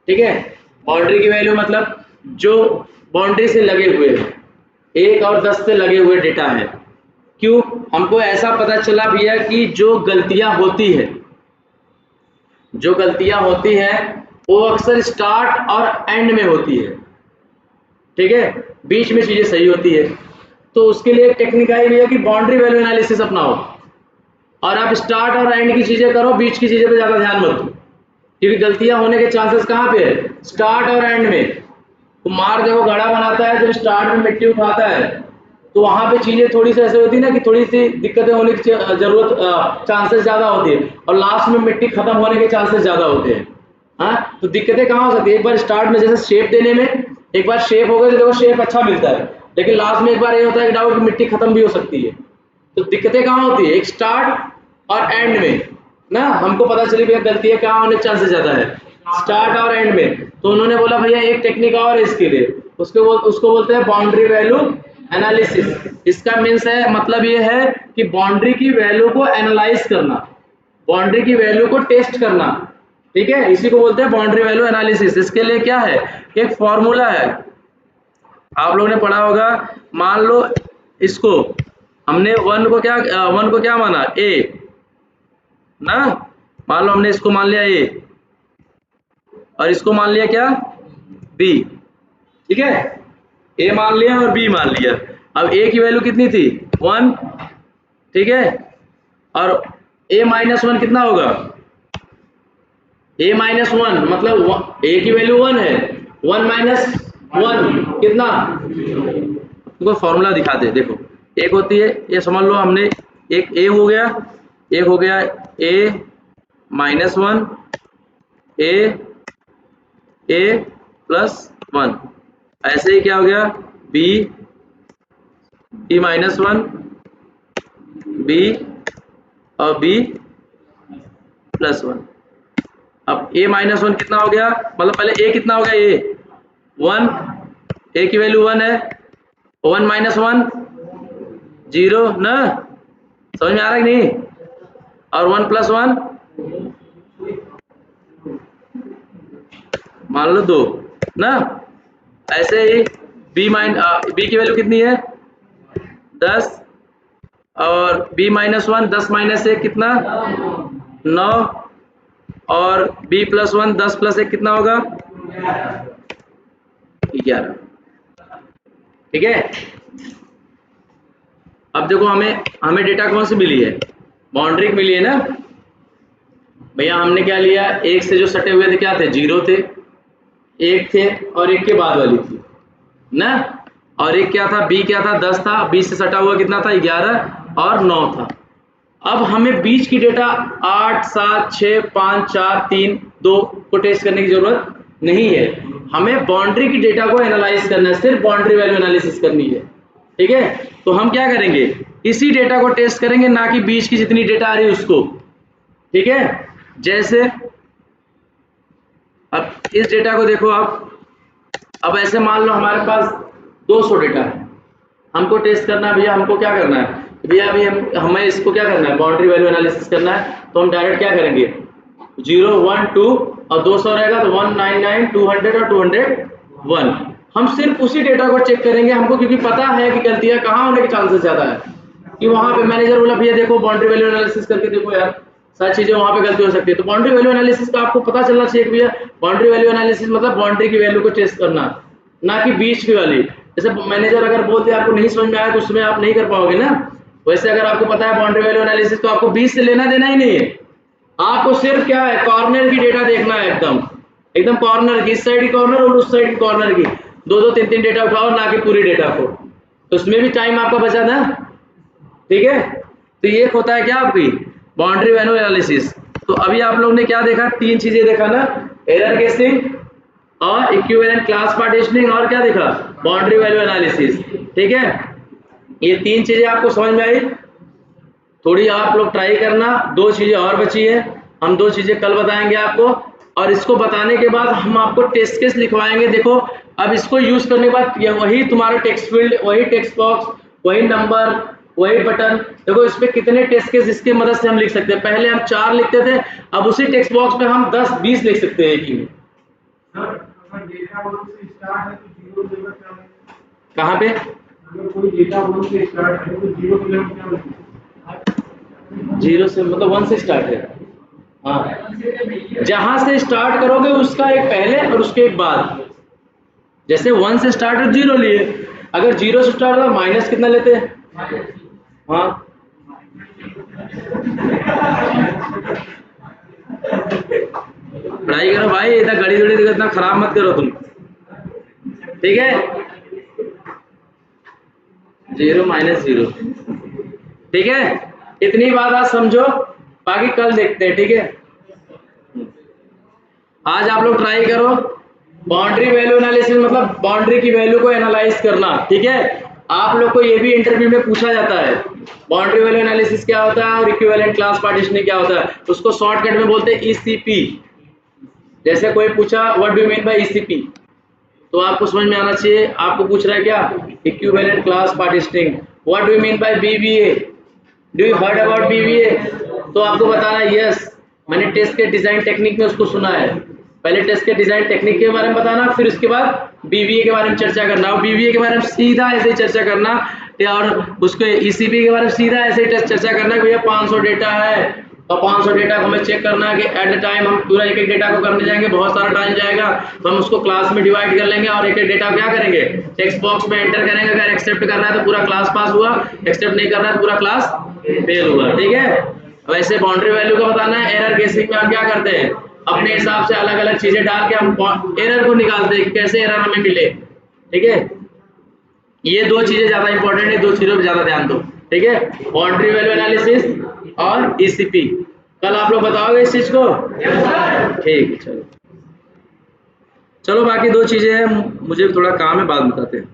ठीक है, बाउंड्री की वैल्यू मतलब जो बाउंड्री से लगे हुए हैं, 1 और 10 से लगे हुए डेटा है। क्यों, हमको ऐसा पता चला भैया कि जो गलतियां होती हैं वो अक्सर स्टार्ट और एंड में होती है। ठीक है, बीच में चीजें सही होती है। तो उसके लिए एक टेक्निक आई भैया कि बाउंड्री वैल्यू एनालिसिस अपनाओ, और आप स्टार्ट और एंड की चीजें करो, बीच की चीजें पे ज्यादा ध्यान मत दो, क्योंकि गलतियां होने के चांसेस कहाँ पे है, स्टार्ट और एंड में। कुम्हार देखो घड़ा बनाता है, जब स्टार्ट में मिट्टी उठाता है तो वहां पे चीजें थोड़ी सी ऐसे होती है ना कि थोड़ी सी दिक्कतें होने की जरूरत चांसेस ज्यादा होती है, और लास्ट में मिट्टी खत्म होने के चांसेस ज्यादा होते हैं। हाँ, तो दिक्कतें कहाँ हो सकती है, एक बार स्टार्ट में जैसे शेप देने में, एक बार शेप हो गई तो देखो शेप अच्छा मिलता है, लेकिन लास्ट में एक बार ये होता है कि डाउट मिट्टी खत्म भी हो सकती है। तो दिक्कतें कहाँ होती है, एक स्टार्ट और एंड में ना। हमको पता चली भैया गलतियां कहाँ होने के चांसेस ज्यादा है, स्टार्ट और एंड में। तो उन्होंने बोला भैया एक टेक्निक और है इसके लिए, उसको बोलते हैं बाउंड्री वैल्यू एनालिसिस। इसका मीन्स है, मतलब ये है कि बाउंड्री की वैल्यू को एनालाइज करना, बाउंड्री की वैल्यू को टेस्ट करना। ठीक है, इसी को बोलते हैं बाउंड्री वैल्यू एनालिसिस। इसके लिए क्या है, एक फॉर्मूला है, आप लोगों ने पढ़ा होगा। मान लो इसको हमने 1 को क्या माना, ए ना। मान लो हमने इसको मान लिया ए और इसको मान लिया क्या, बी। ठीक है, ए मान लिया और बी मान लिया। अब ए की वैल्यू कितनी थी, 1। ठीक है, और a माइनस 1 कितना होगा, a माइनस 1 मतलब ए की वैल्यू 1 है, 1 माइनस 1 कितना, तुमको फॉर्मूला दिखा दे। देखो एक होती है, ये समझ लो हमने एक a हो गया, एक हो गया a -1 a +1, ऐसे ही क्या हो गया b -1 b और b +1। अब a -1 कितना हो गया, मतलब पहले a कितना हो गया, a 1, a की वैल्यू 1 है, 1 - 1 0 ना, समझ में आ रहा है कि नहीं, और 1 + 1 मान लो 2 ना। ऐसे ही b की वैल्यू कितनी है 10, और b -1 10 - 1 कितना 9, और b +1 10 + 1 कितना होगा 11। ठीक है। अब देखो हमें डेटा कौन सी मिली है, बाउंड्री मिली है ना भैया। हमने क्या लिया, एक से जो सटे हुए थे क्या थे, 0 थे, एक थे और एक के बाद वाली थी ना, और एक क्या था b क्या था 10 था, 20 से सटा हुआ कितना था 11 और 9 था। अब हमें बीच की डेटा 8 7 6 5 4 3 2 को टेस्ट करने की जरूरत नहीं है, हमें बाउंड्री की डेटा को एनालाइज करना है, सिर्फ बाउंड्री वैल्यू एनालिसिस करनी है। ठीक है, तो हम क्या करेंगे, इसी डेटा को टेस्ट करेंगे, ना कि बीच की जितनी डेटा आ रही है उसको। ठीक है, जैसे अब इस डेटा को देखो आप, अब ऐसे मान लो हमारे पास 200 डेटा है, हमको टेस्ट करना है भैया, हमको क्या करना है भैया, अभी हमें इसको क्या करना है, बाउंड्री वैल्यू एनालिसिस करना है। तो हम डायरेक्ट क्या करेंगे, 0 1 2 और 200 रहेगा तो 199 200 और 201। हम सिर्फ उसी डेटा को चेक करेंगे हमको, क्योंकि पता है कि गलतियां कहाँ होने के चांसेस ज्यादा है, कि वहां पे मैनेजर बोला भैया देखो बाउंड्री वैल्यू एनालिसिस करके देखो यार, सारी चीजें वहां पे गलती हो सकती है। तो बाउंड्री वैल्यू एनालिसिस का आपको पता चलना चाहिए कि भैया बाउंड्री वैल्यू एनालिसिस मतलब बाउंड्री की वैल्यू को टेस्ट करना, ना कि बीच की वाली। जैसे मैनेजर अगर बोलते आपको नहीं समझ में आया तो उसमें आप नहीं कर पाओगे ना। वैसे अगर आपको पता है बाउंड्री वैल्यू एनालिसिस, तो आपको बीच से लेना देना ही नहीं है, आपको सिर्फ क्या है, कॉर्नर की डेटा देखना है, एकदम कॉर्नर की, इस साइड की कॉर्नर और उस साइड की कॉर्नर की, 2 3 3 डेटा उठाओ, ना कि पूरी डेटा को। तो उसमें भी टाइम आपका बचा ना। ठीक है, तो ये होता है क्या आपकी बाउंड्री वैल्यू एनालिसिस। तो अभी आप लोग ने क्या देखा, 3 चीजें देखा ना, एरर गेसिंग और इक्विवेलेंट क्लास पार्टीशनिंग, और क्या देखा, बाउंड्री वैल्यू एनालिसिस। ठीक है, ये 3 चीजें आपको समझ में आई, थोड़ी आप लोग ट्राई करना। 2 चीजें और बची है, हम 2 चीजें कल बताएंगे आपको, और इसको बताने के बाद हम आपको टेस्ट केस लिखवाएंगे। देखो अब इसको यूज करने के बाद वही तुम्हारा टेक्स्ट फील्ड, वही टेक्स्ट बॉक्स, वही नंबर, वही बटन, देखो इस पे कितने टेस्ट केस इसकी मदद से हम लिख सकते हैं। पहले हम 4 लिखते थे, अब उसी टेक्स्ट बॉक्स में हम 10 20 लिख सकते हैं एक ही में। कहाँ पे, कोई डेटा 1 से स्टार्ट है तो 0 के लिए क्या लिखें? 0 से मतलब 1 से स्टार्ट है। हाँ, जहां से स्टार्ट करोगे उसका एक पहले और उसके एक बाद। जैसे 1 से स्टार्ट है 0 लिए, अगर 0 से स्टार्ट हो माइनस कितना लेते हैं। हाँ पढ़ाई करो भाई, इतना घड़ी घड़ी इतना खराब मत करो तुम। ठीक है, 0 - 0। ठीक है, इतनी बात आज समझो, बाकी कल देखते हैं। ठीक है, आज आप लोग ट्राई करो बाउंड्री वैल्यू एनालिसिस, मतलब बाउंड्री की वैल्यू को एनालाइज करना। ठीक है, आप लोग को ये भी इंटरव्यू में पूछा जाता है, बाउंड्री वैल्यू एनालिसिस क्या होता है और इक्विवेलेंट क्लास पार्टीशनिंग क्या होता है, उसको शॉर्टकट में बोलते हैं ईसीपी। जैसे कोई पूछा what do you mean by ECP, तो आपको समझ में आना चाहिए, आपको पूछ रहा है क्या, equivalent class partitioning. What do you mean by BVA, do you heard about BVA, तो आपको बताना है यस, मैंने टेस्ट के डिजाइन टेक्निक में उसको सुना है। पहले टेस्ट के डिजाइन टेक्निक के बारे में बताना, फिर उसके बाद बीवीए के बारे में चर्चा करना, और बीवीए के बारे में सीधा ऐसे ही चर्चा करना, और उसको ईसीपी के बारे में सीधा ऐसे ही चर्चा करना कि भैया 500 डेटा है और 500 डेटा को हमें चेक करना है कि एट द टाइम हम पूरा एक एक डेटा को करने जाएंगे, बहुत सारा टाइम जाएगा, तो हम उसको क्लास में डिवाइड कर लेंगे और एक एक डेटा क्या करेंगे, टेक्स्ट बॉक्स में एंटर करेंगे। अगर एक्सेप्ट कर रहा है तो पूरा क्लास पास हुआ, एक्सेप्ट नहीं कर रहा है तो पूरा क्लास फेल हुआ। ठीक है, वैसे बाउंड्री वैल्यू का बताना है। एरर केसिंग में हम क्या करते हैं, अपने हिसाब से अलग अलग चीजें डाल के हम एरर को निकालते हैं, कैसे एरर हमें मिले। ठीक है, ये दो चीजें ज्यादा इंपॉर्टेंट है, दो चीजों पे ज्यादा ध्यान दो। ठीक है, बाउंड्री वैल्यू एनालिसिस और ईसीपी। कल आप लोग बताओगे इस चीज को? ठीक है, चलो चलो बाकी दो चीजें हैं, मुझे थोड़ा काम है, बाद में बताते हैं।